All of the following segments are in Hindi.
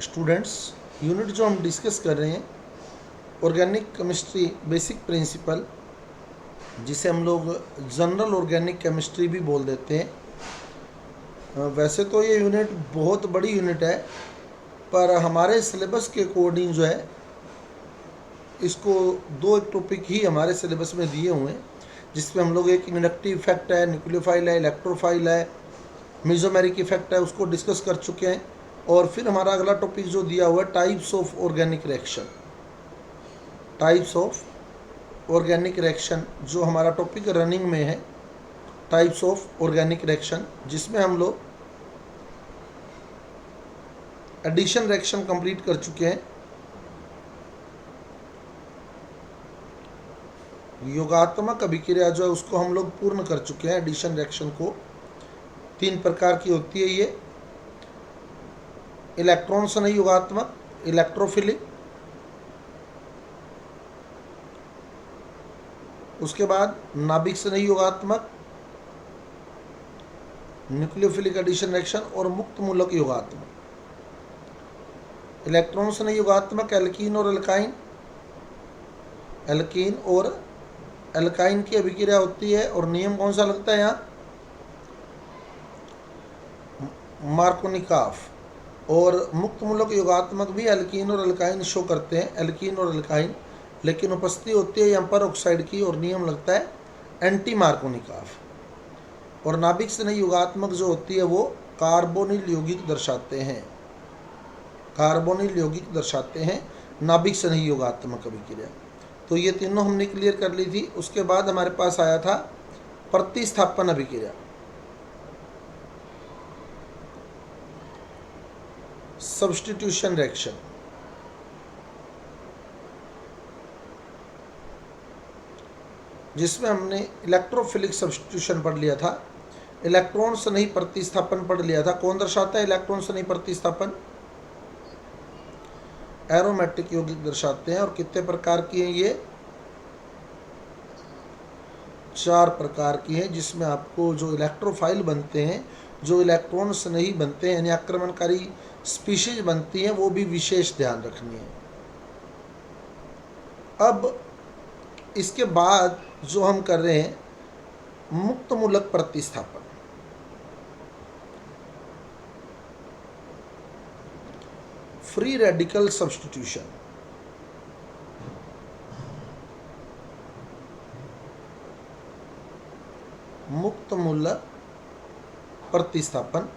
स्टूडेंट्स, यूनिट जो हम डिस्कस कर रहे हैं ऑर्गेनिक केमिस्ट्री बेसिक प्रिंसिपल, जिसे हम लोग जनरल ऑर्गेनिक केमिस्ट्री भी बोल देते हैं। वैसे तो ये यूनिट बहुत बड़ी यूनिट है, पर हमारे सिलेबस के अकॉर्डिंग जो है इसको दो एक टॉपिक ही हमारे सिलेबस में दिए हुए हैं, जिसमें हम लोग एक इंडक्टिव इफेक्ट है, न्यूक्लियोफाइल है, इलेक्ट्रोफाइल है, मेसोमेरिक इफेक्ट है, उसको डिस्कस कर चुके हैं। और फिर हमारा अगला टॉपिक जो दिया हुआ है types of organic reaction, types of organic reaction जो हमारा टॉपिक रनिंग में है, टाइप्स ऑफ ऑर्गेनिक रिएक्शन, जिसमें हम लोग एडिशन रिएक्शन कंप्लीट कर चुके हैं। योगात्मक अभिक्रिया जो है उसको हम लोग पूर्ण कर चुके हैं। एडिशन रिएक्शन को 3 प्रकार की होती है ये, इलेक्ट्रॉन से नहीं योगात्मक, इलेक्ट्रोफिलिक, उसके बाद नाभिक से नहीं योगात्मक, न्यूक्लियोफिलिक एडिशन रिएक्शन, और मुक्त मूलक योगात्मक। इलेक्ट्रॉन से नहीं योगात्मक एल्कीन और एल्काइन, एल्कीन और एल्काइन की अभिक्रिया होती है, और नियम कौन सा लगता है यहाँ, मार्कोनिकॉफ। और मुक्त मूलक योगात्मक भी एल्कीन और एल्काइन शो करते हैं, एल्कीन और एल्काइन, लेकिन उपस्थिति होती है यहाँ पर ऑक्साइड की, और नियम लगता है एंटी मार्कोनिकॉफ। और नाभिक से नहीं योगात्मक जो होती है वो कार्बोनिल यौगिक दर्शाते हैं, कार्बोनिल यौगिक दर्शाते हैं नाभिक से नहीं योगात्मक अभिक्रिया। तो ये तीनों हमने क्लियर कर ली थी। उसके बाद हमारे पास आया था प्रतिस्थापन अभिक्रिया, सब्स्टिट्यूशन रिएक्शन, जिसमें हमने इलेक्ट्रोफिलिक सब्स्टिट्यूशन पढ़ लिया था, इलेक्ट्रॉन से नहीं प्रतिस्थापन पढ़ लिया था। कौन दर्शाता है इलेक्ट्रॉन से नहीं प्रतिस्थापन, एरोमेटिक यौगिक दर्शाते हैं। और कितने प्रकार की हैं ये, 4 प्रकार की हैं, जिसमें आपको जो इलेक्ट्रोफाइल बनते हैं, जो इलेक्ट्रॉन से नहीं बनते हैं, यानी आक्रमणकारी स्पीशीज बनती हैं, वो भी विशेष ध्यान रखनी है। अब इसके बाद जो हम कर रहे हैं मुक्त मूलक प्रतिस्थापन, फ्री रेडिकल सब्स्टिट्यूशन। मुक्त मूलक प्रतिस्थापन,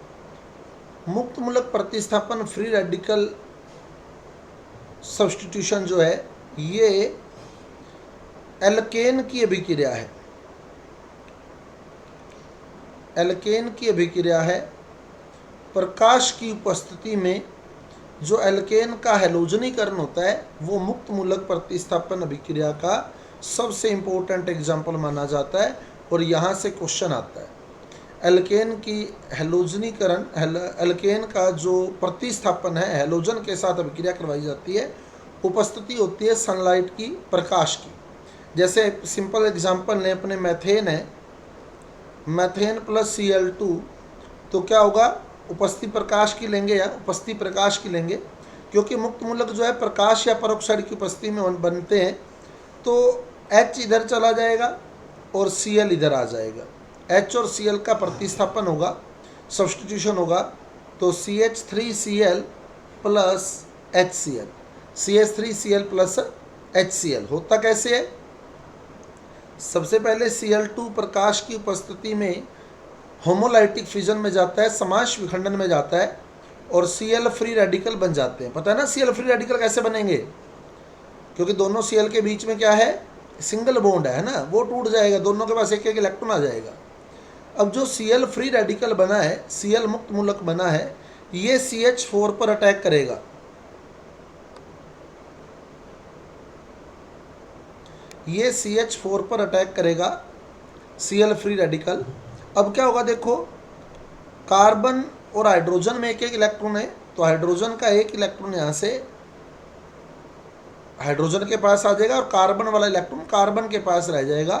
मुक्त मूलक प्रतिस्थापन, फ्री रेडिकल सब्स्टिट्यूशन जो है ये एल्केन की अभिक्रिया है, एल्केन की अभिक्रिया है। प्रकाश की उपस्थिति में जो एल्केन का हैलोजनीकरण होता है वो मुक्त मूलक प्रतिस्थापन अभिक्रिया का सबसे इम्पोर्टेंट एग्जाम्पल माना जाता है, और यहाँ से क्वेश्चन आता है। एल्केन की हैलोजनीकरण, एल्केन का जो प्रतिस्थापन है, हैलोजन के साथ अभिक्रिया करवाई जाती है, उपस्थिति होती है सनलाइट की, प्रकाश की। जैसे सिंपल एग्जांपल लें, अपने मैथेन है, मैथेन प्लस Cl2, तो क्या होगा, उपस्थिति प्रकाश की लेंगे या उपस्थिति प्रकाश की लेंगे, क्योंकि मुक्त मूलक जो है प्रकाश या परऑक्साइड की उपस्थिति में बनते हैं। तो H इधर चला जाएगा और Cl इधर आ जाएगा, H और Cl का प्रतिस्थापन होगा, सब्स्टिट्यूशन होगा, तो CH3Cl plus HCl, CH3Cl plus HCl होता कैसे है। सबसे पहले Cl2 प्रकाश की उपस्थिति में होमोलाइटिक फिजन में जाता है, समाश विखंडन में जाता है, और Cl फ्री रेडिकल बन जाते हैं। पता है ना Cl फ्री रेडिकल कैसे बनेंगे, क्योंकि दोनों Cl के बीच में क्या है, सिंगल बॉन्ड है ना, वो टूट जाएगा, दोनों के पास एक एक इलेक्ट्रॉन आ जाएगा। अब जो Cl फ्री रेडिकल बना है, Cl मुक्त मूलक बना है, ये CH4 पर अटैक करेगा, ये CH4 पर अटैक करेगा, Cl फ्री रेडिकल। अब क्या होगा, देखो कार्बन और हाइड्रोजन में एक एक इलेक्ट्रॉन है, तो हाइड्रोजन का एक इलेक्ट्रॉन यहाँ से हाइड्रोजन के पास आ जाएगा, और कार्बन वाला इलेक्ट्रॉन कार्बन के पास रह जाएगा,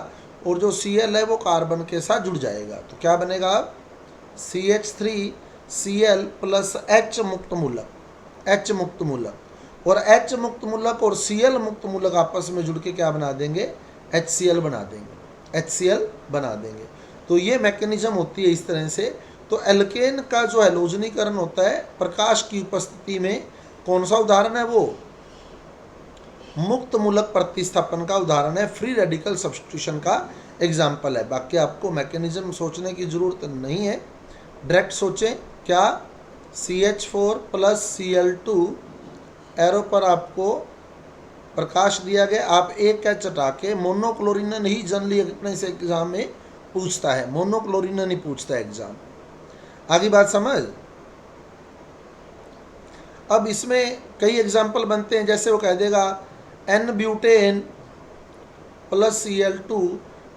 और जो Cl है वो कार्बन के साथ जुड़ जाएगा। तो क्या बनेगा, अब CH3Cl प्लस H मुक्त मूलक, H मुक्त मूलक, और H मुक्त मूलक और Cl मुक्त मूलक आपस में जुड़ के क्या बना देंगे, HCl बना देंगे, HCl बना देंगे। तो ये मैकेनिज्म होती है इस तरह से। तो एल्केन का जो हैलोजनीकरण होता है प्रकाश की उपस्थिति में, कौन सा उदाहरण है, वो मुक्त मूलक प्रतिस्थापन का उदाहरण है, फ्री रेडिकल सब्स्टिट्यूशन का एग्जाम्पल है। बाकी आपको मैकेनिज्म सोचने की ज़रूरत नहीं है, डायरेक्ट सोचें। क्या CH4 + Cl2 एरो पर आपको प्रकाश दिया गया, आप एक H हटा के मोनोक्लोरिनन ही जनरली अपने से एग्जाम में पूछता है, मोनोक्लोरिनन ही पूछता है एग्जाम। आगे बात समझ। अब इसमें कई एग्जाम्पल बनते हैं, जैसे वो कह देगा N-ब्यूटेन + Cl2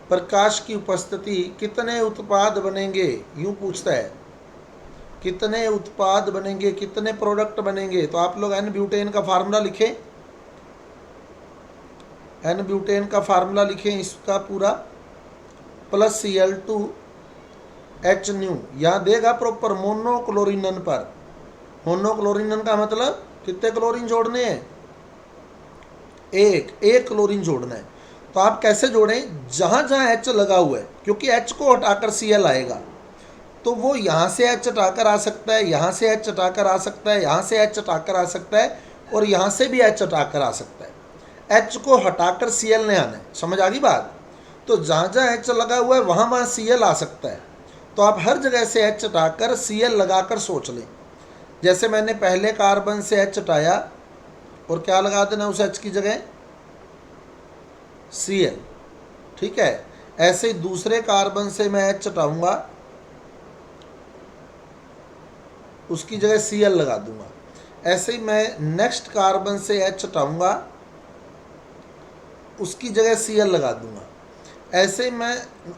प्रकाश की उपस्थिति कितने उत्पाद बनेंगे, यूं पूछता है, कितने उत्पाद बनेंगे, कितने प्रोडक्ट बनेंगे। तो आप लोग N-ब्यूटेन का फार्मूला लिखें, N-ब्यूटेन का फार्मूला लिखें इसका पूरा, + Cl2 H-न्यू, यहाँ देगा प्रॉपर मोनोक्लोरिनन पर। मोनोक्लोरिनन का मतलब कितने क्लोरीन जोड़ने हैं, एक क्लोरीन जोड़ना है। तो आप कैसे जोड़ें, जहाँ जहाँ H लगा हुआ है, क्योंकि H को हटाकर Cl आएगा, तो वो यहाँ से H हटाकर आ सकता है, यहाँ से H हटाकर आ सकता है, यहाँ से H हटाकर आ सकता है, और यहाँ से भी H हटाकर आ सकता है। H को हटाकर Cl ने आना है, समझ आ गई बात। तो जहाँ जहाँ H लगा हुआ है वहाँ वहाँ Cl आ सकता है। तो आप हर जगह से H हटाकर Cl लगाकर सोच लें। जैसे मैंने पहले कार्बन से H हटाया और क्या लगा देना उस H की जगह, Cl, ठीक है। ऐसे ही दूसरे कार्बन से मैं H हटाऊंगा, उसकी जगह Cl लगा दूंगा। ऐसे ही मैं नेक्स्ट कार्बन से H हटाऊंगा, उसकी जगह Cl लगा दूंगा। ऐसे ही मैं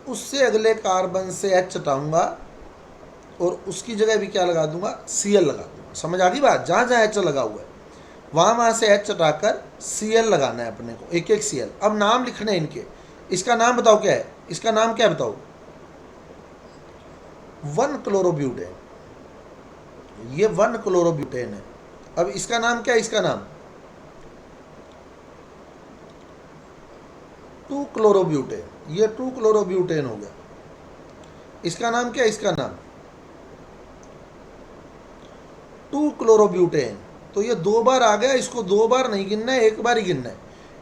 उससे अगले कार्बन से H हटाऊंगा और उसकी जगह भी क्या लगा दूंगा, Cl लगा दूंगा। समझ आ गई बात। जहाँ जहाँ H लगा हुआ है वहाँ वहाँ से H हटाकर Cl लगाना है अपने को, एक एक Cl। अब नाम लिखने हैं इनके, इसका नाम बताओ क्या है, इसका नाम क्या है बताओ, 1-क्लोरोब्यूटेन, ये 1-क्लोरोब्यूटेन है। अब इसका नाम क्या है, इसका नाम 2-क्लोरोब्यूटेन, ये 2-क्लोरोब्यूटेन हो गया। इसका नाम क्या है, इसका नाम 2-क्लोरोब्यूटेन। तो ये 2 बार आ गया, इसको 2 बार नहीं गिनना है, एक बार ही गिनना है।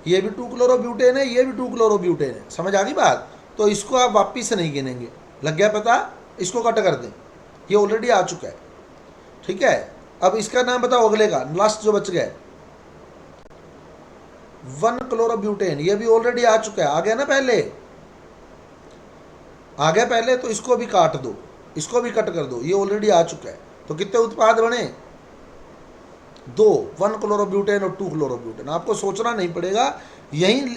ये भी 2-क्लोरोब्यूटेन है, ये भी 2-क्लोरोब्यूटेन है, समझ आ गई बात। तो इसको आप वापिस से नहीं गिनेंगे, लग गया पता। इसको कट कर दें, ये ऑलरेडी आ चुका है, ठीक है। अब इसका नाम बताओ अगले का, लास्ट जो बच गया 1-क्लोरोब्यूटेन, ये भी ऑलरेडी आ चुका है, आ गया ना, पहले आ गया पहले। तो इसको भी काट दो, इसको भी कट कर दो, ये ऑलरेडी आ चुका है। तो कितने उत्पाद बने, 2, 1-क्लोरोब्यूटेन और 2-क्लोरोब्यूटेन। आपको सोचना नहीं पड़ेगा, यहीं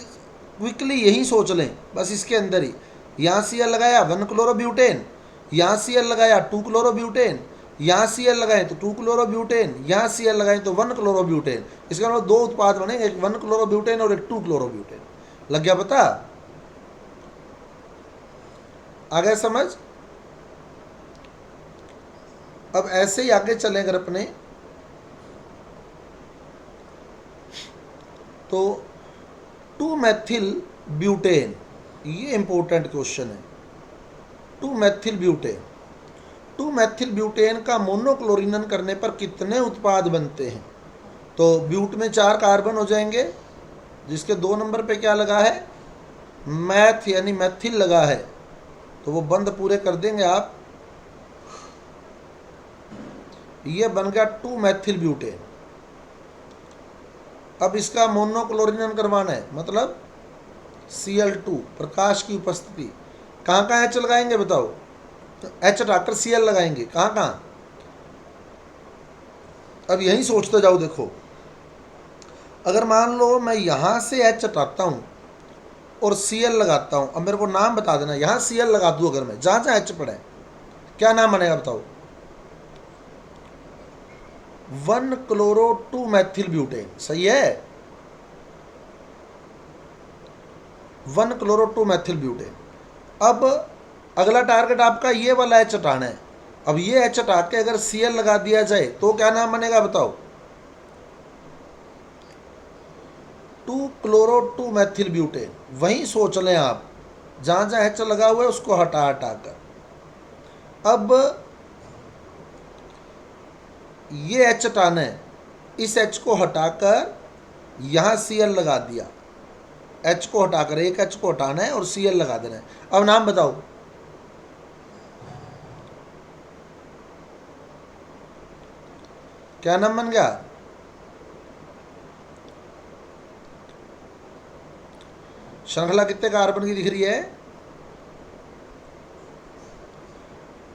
क्विकली यहीं सोच लें बस, इसके अंदर ही। यहाँ Cl लगाया 1-क्लोरोब्यूटेन, यहाँ Cl लगाया 2-क्लोरोब्यूटेन, यहाँ Cl लगाए तो 2-क्लोरोब्यूटेन, यहाँ Cl लगाए तो 1-क्लोरोब्यूटेन। इसका मतलब 2 उत्पाद बने, एक 1-क्लोरोब्यूटेन और एक 2-क्लोरोब्यूटेन। लग गया पता, आ गया समझ। अब ऐसे ही आगे चलें अगर अपने, तो 2-मेथिल ब्यूटेन, ये इंपॉर्टेंट क्वेश्चन है। 2-मेथिल ब्यूटेन, 2-मेथिल ब्यूटेन का मोनोक्लोरिनन करने पर कितने उत्पाद बनते हैं। तो ब्यूट में 4 कार्बन हो जाएंगे, जिसके 2 नंबर पे क्या लगा है, मैथ यानी मैथिल लगा है, तो वो बंद पूरे कर देंगे आप। ये बन गया 2-मेथिल ब्यूटेन। अब इसका मोनोक्लोरिनन करवाना है, मतलब Cl2 प्रकाश की उपस्थिति, कहाँ कहाँ H लगाएंगे बताओ, तो H हटाकर Cl लगाएंगे, कहाँ कहाँ। अब यहीं सोचते जाओ, देखो अगर मान लो मैं यहाँ से H हटाता हूँ और Cl लगाता हूँ, अब मेरे को नाम बता देना, यहाँ Cl लगा दूँ अगर मैं, जहाँ जहाँ H पड़ा है, क्या नाम बनेगा बताओ, 1-क्लोरो-2-मेथिल ब्यूटेन, सही है, 1-क्लोरो-2-मेथिल ब्यूटेन। अब अगला टारगेट आपका ये वाला H हटाना है। अब ये H हटा के अगर Cl लगा दिया जाए तो क्या नाम बनेगा बताओ, 2 क्लोरो 2 मैथिल ब्यूटेन, वहीं सोच लें आप, जहाँ जहाँ एच लगा हुआ है उसको हटा हटा कर। अब ये एच हटाना है, इस एच को हटाकर यहाँ Cl लगा दिया, एच को हटाकर एक एच को हटाना है और Cl लगा देना है। अब नाम बताओ, क्या नाम बन गया? श्रृंखला कितने कार्बन की दिख रही है?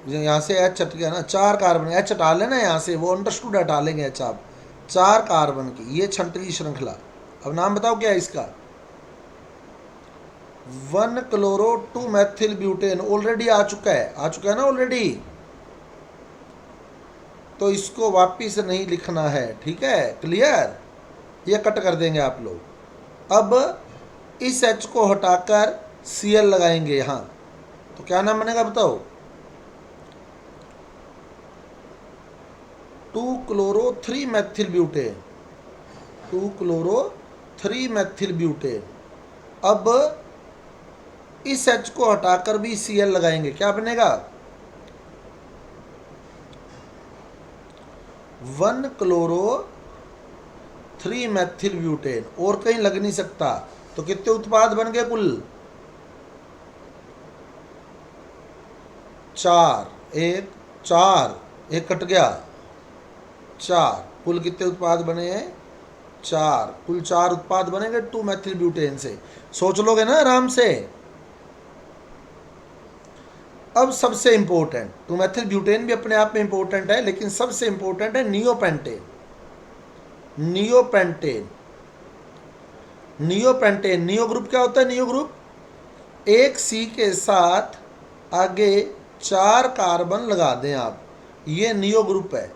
यहाँ से एच हट गया ना, 4 कार्बन, एच हटा लेना यहाँ से, वो अंडरस्टूड हटा लेंगे एच आप, 4 कार्बन की ये छंटली श्रृंखला। अब नाम बताओ क्या है इसका? 1 क्लोरो 2 मैथिल ब्यूटेन, ऑलरेडी आ चुका है ना ऑलरेडी, तो इसको वापिस नहीं लिखना है, ठीक है, क्लियर? ये कट कर देंगे आप लोग। अब इस एच को हटाकर Cl लगाएंगे यहाँ, तो क्या नाम बनेगा बताओ? 2 chloro 3 Maithil butane, 2 chloro 3 Maithil butane. अब इस एच को हटाकर भी Cl लगाएंगे, क्या बनेगा? 1 क्लोरो 3 मैथिल ब्यूटेन, और कहीं लग नहीं सकता। तो कितने उत्पाद बन गए कुल? 4, एक कट गया, 4, कुल कितने उत्पाद बने हैं? 4, कुल 4 उत्पाद बनेंगे 2 मैथिल ब्यूटेन से। सोच लोगे ना आराम से। अब सबसे इंपॉर्टेंट, 2 मैथिल ब्यूटेन भी अपने आप में इंपॉर्टेंट है, लेकिन सबसे इंपॉर्टेंट है नियोपेंटेन। नियो ग्रुप क्या होता है? नियो ग्रुप एक C के साथ आगे 4 कार्बन लगा दें आप, ये नियो ग्रुप है।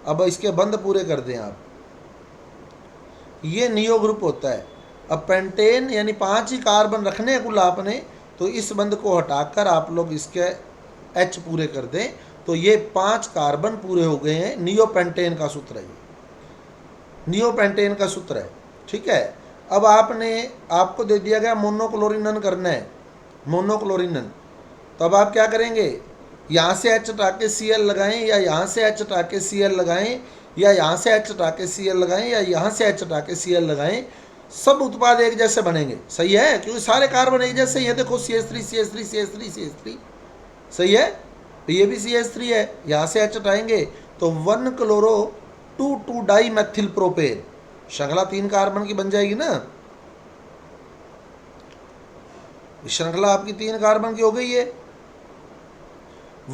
अब इसके बंद पूरे कर दें आप, ये नियो ग्रुप होता है। अब पेंटेन यानी 5 ही कार्बन रखने हैं कुल आपने, तो इस बंद को हटाकर आप लोग इसके H पूरे कर दें, तो ये 5 कार्बन पूरे हो गए हैं। नियोपेंटेन का सूत्र है, नियोपेंटेन का सूत्र है, ठीक है। अब आपको दे दिया गया मोनोक्लोरिनन करना है, मोनोक्लोरिनन। तो अब आप क्या करेंगे? यहाँ से H हटा के Cl लगाएं, या यहाँ से H हटा के Cl लगाएं, या यहाँ से H हटा के Cl लगाएं, या यहाँ से H हटा के Cl लगाएं, सब उत्पाद एक जैसे बनेंगे। सही है, क्योंकि सारे कार्बन एक जैसे ही है। देखो CH3 CH3 CH3 CH3, सही है, तो ये भी CH3 है। यहाँ से H हटाएंगे तो 1 क्लोरो 2 डाई मैथिल प्रोपेन, श्रृंखला 3 कार्बन की बन जाएगी ना। श्रृंखला आपकी 3 कार्बन की हो गई है।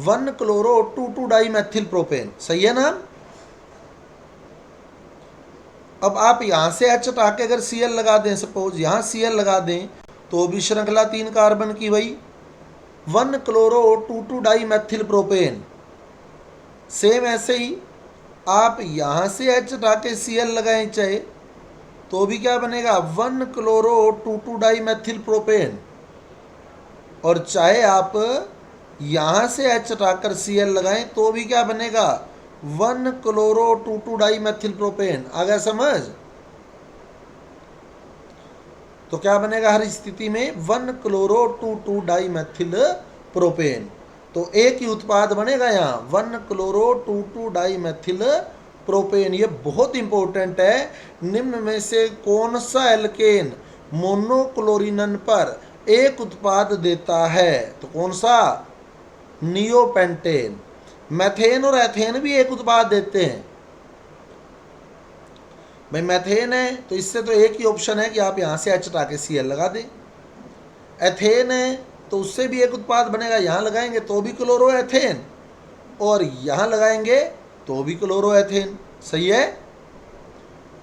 1 क्लोरो 2 डाई मैथिल प्रोपेन, सही है ना। अब आप यहां से H हटा के अगर Cl लगा दें, सपोज यहां Cl लगा दें, तो भी श्रृंखला 3 कार्बन की वही 1 chloro 2 di methyl propane. Same ऐसे ही आप यहां से H हटा के Cl लगाएं चाहे, तो भी क्या बनेगा? 1 क्लोरो 2 डाई मैथिल प्रोपेन। और चाहे आप यहाँ से H हटाकर Cl लगाएं, तो भी क्या बनेगा? 1 क्लोरो 2 डाई मैथिल प्रोपेन। आ गया समझ? तो क्या बनेगा हर स्थिति में? 1 क्लोरो 2 डाई मैथिल प्रोपेन। तो एक ही उत्पाद बनेगा यहाँ, 1 क्लोरो 2 डाई मैथिल प्रोपेन। ये बहुत इंपॉर्टेंट है। निम्न में से कौन सा एल्केन मोनोक्लोरिनन पर एक उत्पाद देता है? तो कौन सा? नियोपेंटेन। मैथेन और एथेन भी एक उत्पाद देते हैं। भाई मैथेन है तो इससे तो एक ही ऑप्शन है कि आप यहाँ से H हटा के Cl लगा दें। एथेन है तो उससे भी एक उत्पाद बनेगा, यहाँ लगाएंगे तो भी क्लोरो एथेन, और यहाँ लगाएंगे तो भी क्लोरो एथेन। सही है।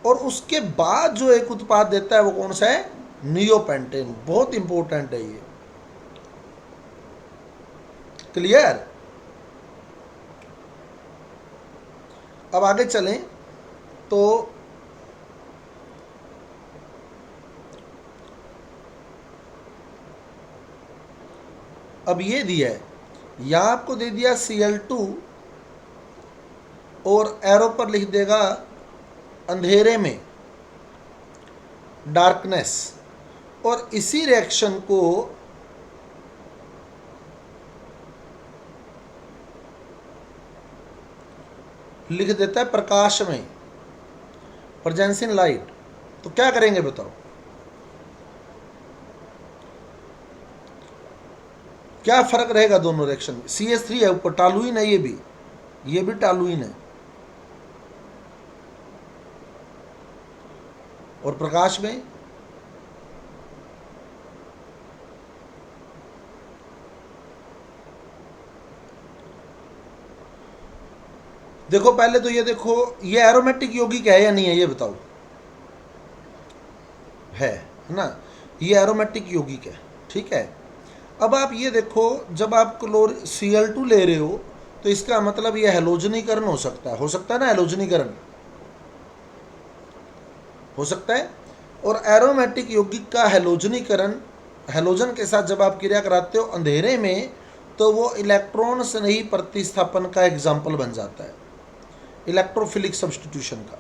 और उसके बाद जो एक उत्पाद देता है वो कौन सा है? नियोपेंटेन। बहुत इंपॉर्टेंट है ये। क्लियर? अब आगे चलें तो अब ये दिया है, यहाँ आपको दे दिया Cl2 और एरो पर लिख देगा अंधेरे में डार्कनेस, और इसी रिएक्शन को लिख देता है प्रकाश में, प्रेजेंस इन लाइट। तो क्या करेंगे बताओ, क्या फर्क रहेगा दोनों रिएक्शन में? CH3 है ऊपर, टॉलुइन है, ये भी टॉलुइन है, और प्रकाश में देखो, पहले तो ये देखो, ये एरोमेटिक यौगिक है या नहीं है, ये बताओ। है ना, ये एरोमेटिक यौगिक है, ठीक है। अब आप ये देखो, जब आप Cl2 ले रहे हो तो इसका मतलब ये हैलोजनीकरण हो सकता है ना, हैलोजनीकरण हो सकता है। और एरोमेटिक यौगिक का हैलोजनीकरण, हैलोजन के साथ जब आप क्रिया कराते हो अंधेरे में, तो वो इलेक्ट्रॉन स्नेही प्रतिस्थापन का एग्जाम्पल बन जाता है, इलेक्ट्रोफिलिक सब्स्टिट्यूशन का।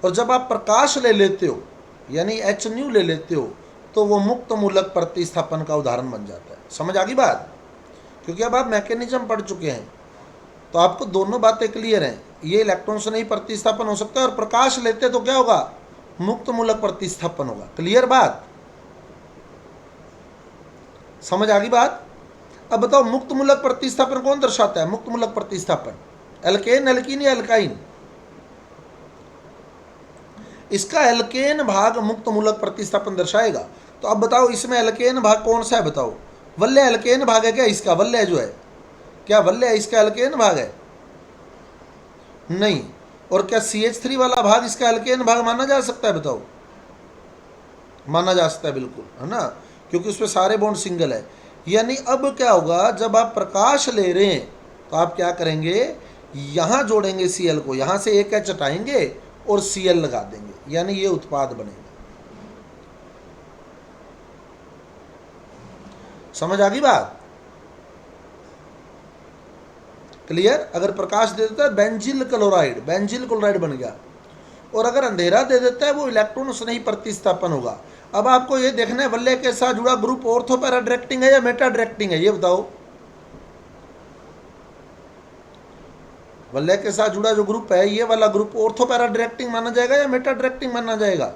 और जब आप प्रकाश ले लेते हो यानी HNu ले लेते हो, तो वो मुक्त मूलक प्रतिस्थापन का उदाहरण बन जाता है। समझ आ गई बात? क्योंकि अब आप मैकेनिज्म पढ़ चुके हैं, तो आपको दोनों बातें क्लियर हैं। ये इलेक्ट्रॉन से नहीं प्रतिस्थापन हो सकता है, और प्रकाश लेते तो क्या होगा, मुक्त मूलक प्रतिस्थापन होगा। क्लियर बात? समझ आ गई बात? अब बताओ, मुक्त मूलक प्रतिस्थापन कौन दर्शाता है? मुक्त मूलक प्रतिस्थापन एल्केन, एल्कीन या एल्काइन? इसका एल्केन भाग मुक्त मूलक प्रतिस्थापन दर्शाएगा। तो अब बताओ, इसमें एल्केन भाग कौन सा है? बताओ, वल्य एल्केन भाग है क्या इसका? वल्य जो है, क्या वल्य इसका एल्केन भाग है? नहीं। और क्या CH3 वाला भाग इसका एल्केन भाग माना जा सकता है? बताओ, माना जा सकता है, बिल्कुल, है ना, क्योंकि उसमें सारे बॉन्ड सिंगल है। यानी अब क्या होगा, जब आप प्रकाश ले रहे हैं तो आप क्या करेंगे, यहां जोड़ेंगे Cl को, यहां से एक H हटाएंगे और Cl लगा देंगे, यानी ये उत्पाद बनेगा। समझ आ गई बात? क्लियर? अगर प्रकाश दे देता है बेंजिल क्लोराइड बन गया, और अगर अंधेरा दे देता है वो इलेक्ट्रॉन स्नेही प्रतिस्थापन होगा। अब आपको ये देखना है वल्य के साथ जुड़ा ग्रुप ऑर्थो पैरा डायरेक्टिंग है या मेटा डायरेक्टिंग है, ये बताओ। वल्य के साथ जुड़ा जो ग्रुप है, ये वाला ग्रुप ऑर्थो पैरा डायरेक्टिंग माना जाएगा या मेटा डायरेक्टिंग माना जाएगा?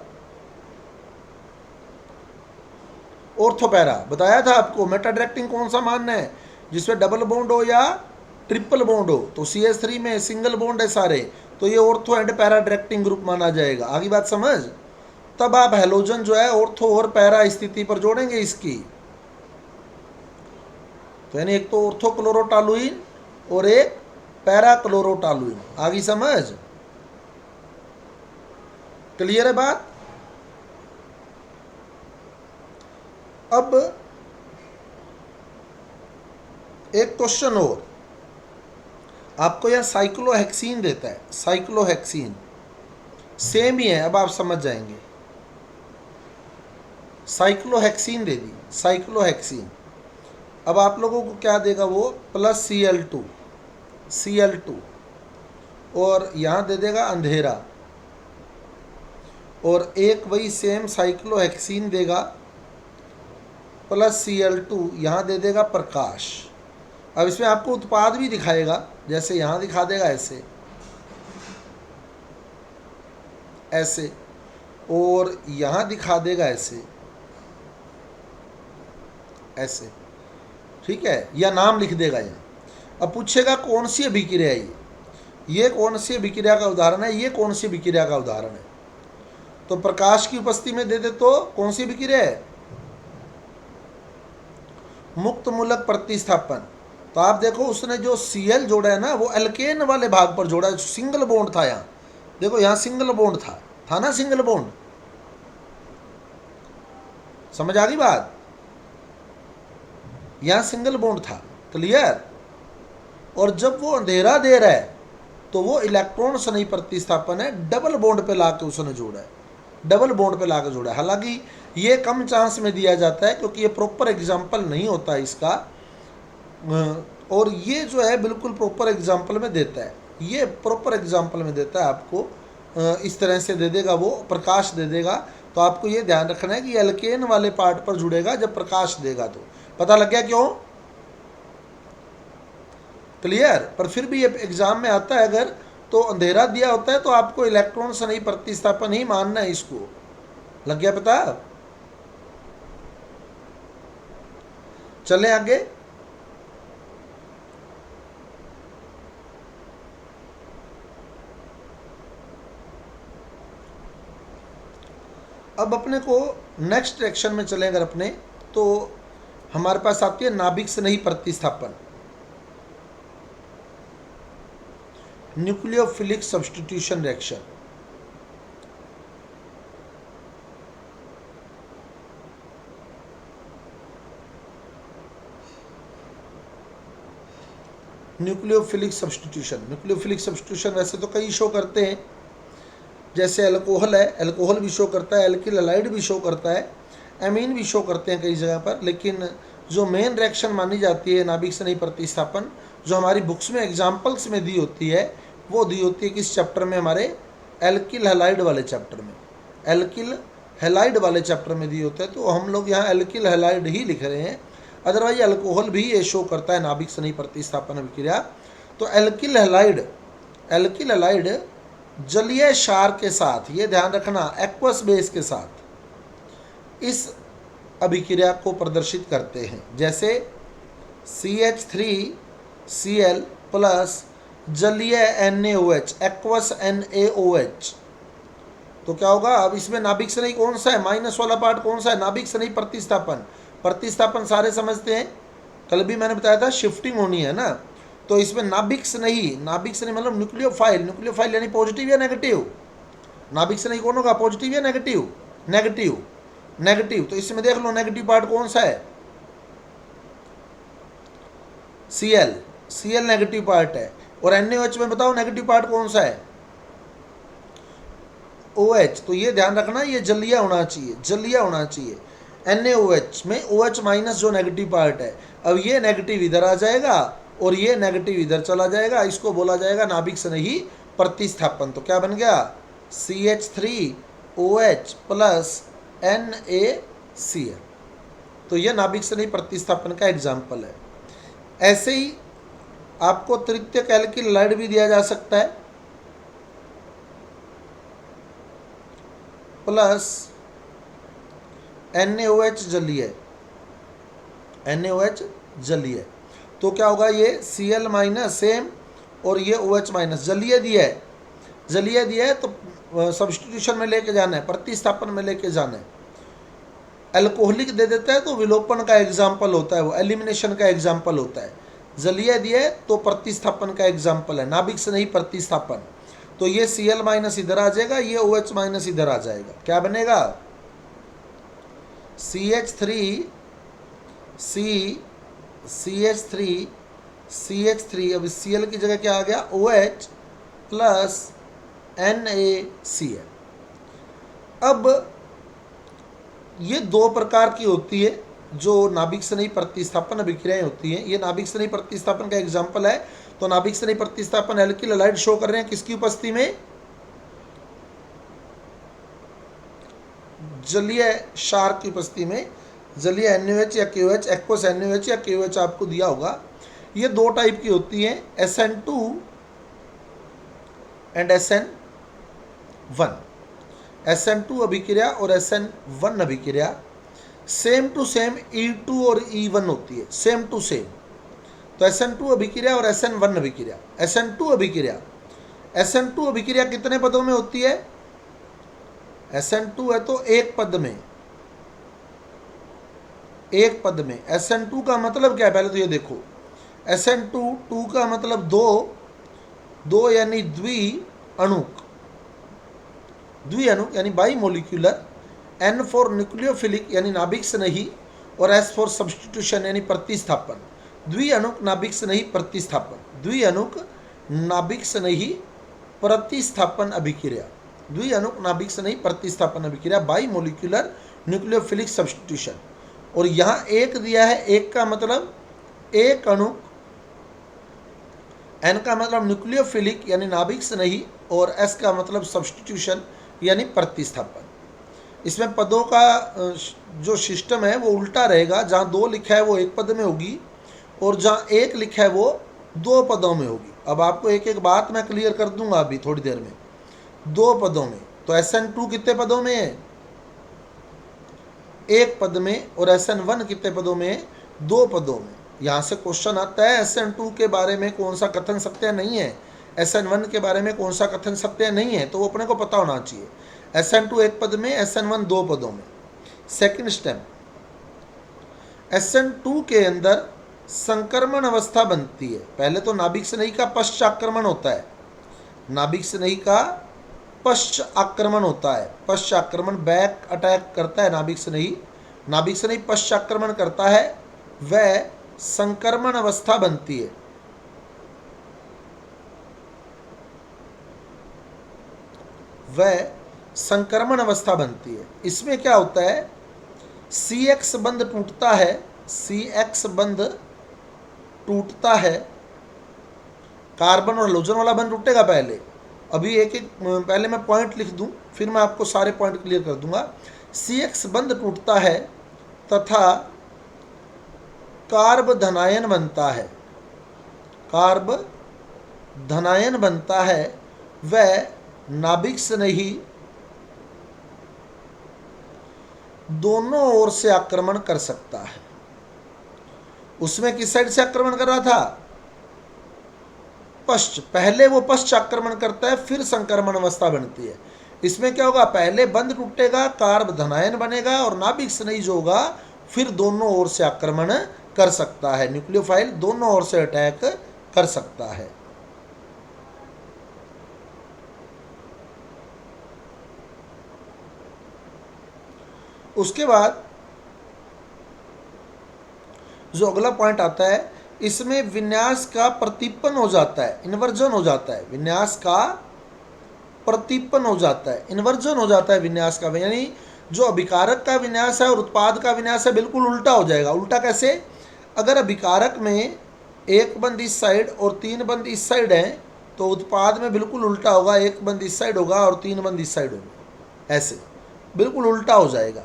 ऑर्थो पैरा बताया था आपको। मेटा डायरेक्टिंग कौन सा मानना है? जिसमें डबल बॉन्ड हो या ट्रिपल बॉन्ड हो। तो CH3 में सिंगल बॉन्ड है सारे, तो ये ortho and para directing group माना जाएगा। आगे बात समझ? तब आप हैलोजन जो है ऑर्थो और पैरा स्थिति पर जोड़ेंगे इसकी। तो यानी एक तो ऑर्थो क्लोरोटॉलुइन और एक पैरा क्लोरोटॉलुइन। आगे समझ? क्लियर है बात? अब एक क्वेश्चन और, आपको यह साइक्लोहेक्सीन देता है, साइक्लोहेक्सीन सेम ही है, अब आप समझ जाएंगे। साइक्लोहेक्सीन दे दी, साइक्लोहेक्सीन। अब आप लोगों को क्या देगा वो, प्लस Cl2 और यहाँ दे देगा अंधेरा, और एक वही सेम साइक्लोहेक्सीन देगा प्लस Cl2, यहाँ दे देगा प्रकाश। अब इसमें आपको उत्पाद भी दिखाएगा, जैसे यहाँ दिखा देगा ऐसे ऐसे, और यहाँ दिखा देगा ऐसे ऐसे, ठीक है, या नाम लिख देगा यहाँ। अब पूछेगा कौन सी अभिक्रिया है ये कौन सी अभिक्रिया का उदाहरण है, ये कौन सी अभिक्रिया का उदाहरण है? तो प्रकाश की उपस्थिति में दे दे तो कौन सी अभिक्रिया है? मुक्त मूलक प्रतिस्थापन। तो आप देखो, उसने जो Cl जोड़ा है ना, वो एल्केन वाले भाग पर जोड़ा है, सिंगल बॉन्ड था यहाँ। देखो यहाँ सिंगल बॉन्ड था ना, सिंगल बॉन्ड। समझ आ गई बात? यहाँ सिंगल बॉन्ड था। क्लियर? और जब वो अंधेरा दे रहा है तो वो इलेक्ट्रॉन से नहीं प्रतिस्थापन है, डबल बॉन्ड पे लाके उसने जोड़ा है, डबल बॉन्ड पे लाके जोड़ा है। हालांकि ये कम चांस में दिया जाता है, क्योंकि ये प्रॉपर एग्जाम्पल नहीं होता इसका, और ये जो है बिल्कुल प्रॉपर एग्जाम्पल में देता है, ये प्रॉपर एग्जाम्पल में देता है आपको इस तरह से दे देगा, वो प्रकाश दे देगा। तो आपको ये ध्यान रखना है कि एल्केन वाले पार्ट पर जुड़ेगा जब प्रकाश देगा। तो पता लग गया क्यों? क्लियर? पर फिर भी ये एग्जाम में आता है अगर, तो अंधेरा दिया होता है तो आपको इलेक्ट्रॉन से नहीं प्रतिस्थापन ही मानना है इसको। लग गया पता? चलें आगे। अब अपने को नेक्स्ट एक्शन में चलें अगर अपने, तो हमारे पास आती है नाभिक से नहीं प्रतिस्थापन, nucleophilic substitution reaction. Nucleophilic substitution वैसे तो कई शो करते हैं, जैसे अल्कोहल है, अल्कोहल भी शो करता है, एल्किल हैलाइड भी शो करता है, एमीन भी शो करते हैं कई जगह पर। लेकिन जो मेन रिएक्शन मानी जाती है नाभिक से नहीं प्रतिस्थापन, जो हमारी बुक्स में एग्जाम्पल्स में दी होती है, वो दी होती है किस चैप्टर में? हमारे एल्किल हैलाइड वाले चैप्टर में। एल्किल हैलाइड वाले चैप्टर में दी होते हैं, तो हम लोग यहाँ एल्किल हैलाइड ही लिख रहे हैं। अदरवाइज अल्कोहल भी ये शो करता है नाभिक से नहीं प्रतिस्थापन अभिक्रिया। तो एल्किल हैलाइड जलीय क्षार के साथ, ये ध्यान रखना, एक्वस बेस के साथ इस अभिक्रिया को प्रदर्शित करते हैं। जैसे CH3Cl प्लस जलीय NaOH, एक्वस NaOH। तो क्या होगा? अब इसमें नाभिक से नहीं कौन सा है? माइनस वाला पार्ट कौन सा है? नाभिक से नहीं प्रतिस्थापन। प्रतिस्थापन सारे समझते हैं, कल भी मैंने बताया था शिफ्टिंग होनी है ना। तो इसमें नाभिक से नहीं मतलब न्यूक्लियोफाइल यानी पॉजिटिव या नेगेटिव। नाभिक से नहीं कौन होगा? पॉजिटिव या नेगेटिव? नेगेटिव। तो इसमें देख लो नेगेटिव पार्ट कौन सा है? Cl नेगेटिव पार्ट है। और NaOH में बताओ नेगेटिव पार्ट कौन सा है? OH। तो ये ध्यान रखना, ये जलीय होना चाहिए। NaOH में OH माइनस जो नेगेटिव पार्ट है, अब ये नेगेटिव इधर आ जाएगा और ये नेगेटिव इधर चला जाएगा। इसको बोला जाएगा नाभिक से नहीं प्रतिस्थापन। तो क्या बन गया? CH3OH plus NaCl। तो ये नाभिक से नहीं प्रतिस्थापन का एग्जाम्पल है। ऐसे ही आपको तृतीयक एल्किल हैलाइड भी दिया जा सकता है, प्लस NaOH जलीय। तो क्या होगा? ये Cl माइनस सेम और ये OH माइनस जलीय दिया है। तो सब्स्टिट्यूशन में लेके जाना है, प्रतिस्थापन में लेके जाना है। अल्कोहलिक दे देता है तो विलोपन का एग्जाम्पल होता है, वो एलिमिनेशन का एग्जाम्पल होता है। जलीय दिया है तो प्रतिस्थापन का एग्जाम्पल है, नाभिक से नहीं प्रतिस्थापन। तो ये Cl माइनस इधर आ जाएगा, ये OH माइनस इधर आ जाएगा। क्या बनेगा? CH3 अब Cl की जगह क्या आ गया? OH plus NaCl। अब ये दो प्रकार की होती है जो नाभिक से नहीं प्रतिस्थापन अभिक्रियाएं होती हैं। ये नाभिक से नहीं प्रतिस्थापन का एग्जाम्पल है। तो नाभिक से नहीं प्रतिस्थापन एल्किल हैलाइड शो कर रहे हैं किसकी उपस्थिति में? जलीय क्षार की उपस्थिति में। जलीय NaOH या KOH, एक्वस NaOH या KOH आपको दिया होगा। ये दो टाइप की होती हैं, SN2 एंड SN1। SN2 अभिक्रिया और SN1 अभिक्रिया सेम टू सेम E2 और E1 होती है, सेम टू सेम। तो SN2 अभिक्रिया और SN1 अभिक्रिया। SN2 अभिक्रिया कितने पदों में होती है? SN2 है तो एक पद में। SN2 का मतलब क्या है? पहले तो ये देखो, SN2 का मतलब दो यानी द्विअणुक यानी by molecular, N for nucleophilic यानी नाभिक से नहीं, और S फॉर सब्स्टिट्यूशन यानी प्रतिस्थापन। द्विअणुक नाभिक से नहीं प्रतिस्थापन अभिक्रिया, बाई मोलिक्यूलर न्यूक्लियोफिलिक सब्स्टिट्यूशन। और यहाँ एक दिया है, एक का मतलब एक अणुक N का मतलब न्यूक्लियोफिलिक यानी नाभिक स्नेही, और S का मतलब सब्स्टिट्यूशन यानी प्रतिस्थापन। इसमें पदों का जो सिस्टम है वो उल्टा रहेगा, जहाँ 2 लिखा है वो एक पद में होगी और जहाँ 1 लिखा है वो 2 पदों में होगी। अब आपको एक एक बात मैं क्लियर कर दूंगा अभी थोड़ी देर में। 2 पदों में, तो SN2 कितने पदों में है? 1 पद में। और SN1 कितने पदों में है? 2 पदों में। यहाँ से क्वेश्चन आता है SN2 के बारे में कौन सा कथन सत्य नहीं है, SN1 के बारे में कौन सा कथन सत्य नहीं है, तो वो अपने को पता होना चाहिए। SN2 1 पद में, SN1 2 पदों में। सेकंड स्टेप, SN2 के अंदर संक्रमण अवस्था बनती है। पहले तो नाभिक स्नेही का पश्चाक्रमण होता है, नाभिक स्नेही का पश्चाक्रमण होता है। पश्चाक्रमण बैक अटैक करता है नाभिक स्नेही, नाभिक स्नेही पश्चाक्रमण करता है, वह संक्रमण अवस्था बनती है। वह संक्रमण अवस्था बनती है। इसमें क्या होता है, CX बंध टूटता है, CX बंध टूटता है, कार्बन और हाइड्रोजन वाला बंध टूटेगा पहले। अभी एक एक पहले मैं पॉइंट लिख दूं, फिर मैं आपको सारे पॉइंट क्लियर कर दूंगा। CX बंध टूटता है तथा कार्ब धनायन बनता है, कार्ब धनायन बनता है, वह नाभिक स्नेही दोनों ओर से आक्रमण कर सकता है। उसमें किस साइड से आक्रमण कर रहा था? पश्च, पहले वो पश्च आक्रमण करता है, फिर संक्रमण अवस्था बनती है। इसमें क्या होगा, पहले बंध टूटेगा, कार्ब धनायन बनेगा, और नाभिक स्नेही जो होगा फिर दोनों ओर से आक्रमण कर सकता है। न्यूक्लियोफाइल दोनों ओर से अटैक कर सकता है। उसके बाद जो अगला पॉइंट आता है, इसमें विन्यास का प्रतिपन्न हो जाता है, इन्वर्जन हो जाता है। विन्यास का प्रतिपन्न हो जाता है, इन्वर्जन हो जाता है विन्यास का, यानी जो अभिकारक का विन्यास है और उत्पाद का विन्यास है बिल्कुल उल्टा हो जाएगा। उल्टा कैसे? अगर अभिकारक में 1 बंध इस साइड और 3 बंध इस साइड है, तो उत्पाद में बिल्कुल उल्टा होगा, 1 बंध इस साइड होगा और 3 बंध इस साइड होगा, ऐसे बिल्कुल उल्टा हो जाएगा।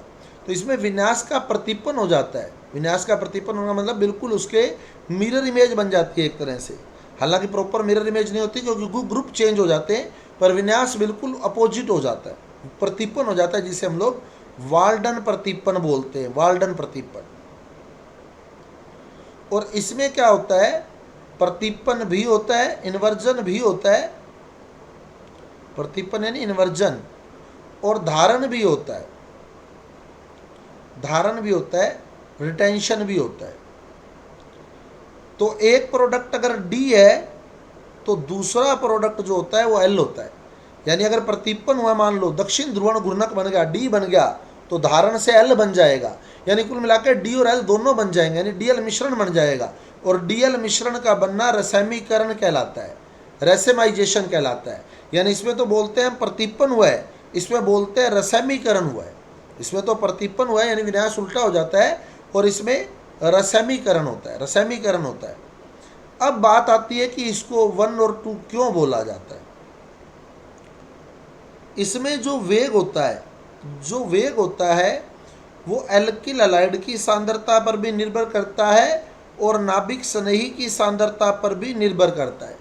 तो इसमें विन्यास का प्रतिपन्न हो जाता है। विन्यास का प्रतिपन्न होना मतलब बिल्कुल उसके मिरर इमेज बन जाती है एक तरह से। हालांकि प्रॉपर मिरर इमेज नहीं होती क्योंकि ग्रुप चेंज हो जाते हैं, पर विन्यास बिल्कुल अपोजिट हो जाता है, प्रतिपन्न हो जाता है, जिसे हम लोग वाल्डन प्रतिपन्न बोलते हैं, वाल्डन प्रतिपन्न। और इसमें क्या होता है, प्रतिपन्न भी होता है, इन्वर्जन भी होता है, प्रतिपन्न यानी इन्वर्जन, और धारण भी होता है, धारण भी होता है, रिटेंशन भी होता है। तो एक प्रोडक्ट अगर D है तो दूसरा प्रोडक्ट जो होता है वो L होता है। यानी अगर प्रतिपन्न हुआ, मान लो दक्षिण ध्रुवण घूर्णक बन गया, D बन गया, तो धारण से L बन जाएगा, यानी कुल मिलाकर D और L दोनों बन जाएंगे, यानी DL मिश्रण बन जाएगा। और DL मिश्रण का बनना रसैमीकरण कहलाता है, रेसेमाइजेशन कहलाता है। यानी इसमें तो बोलते हैं प्रतिपन्न हुआ है, इसमें बोलते हैं रसैमीकरण हुआ है। इसमें तो प्रतिपन्न हुआ है यानी विन्यास उल्टा हो जाता है, और इसमें रसैमीकरण होता है, रसैमीकरण होता है। अब बात आती है कि इसको 1 और 2 क्यों बोला जाता है। इसमें जो वेग होता है, जो वेग होता है वो एल्किल हैलाइड की सांद्रता पर भी निर्भर करता है और नाभिक स्नेही की सांद्रता पर भी निर्भर करता है,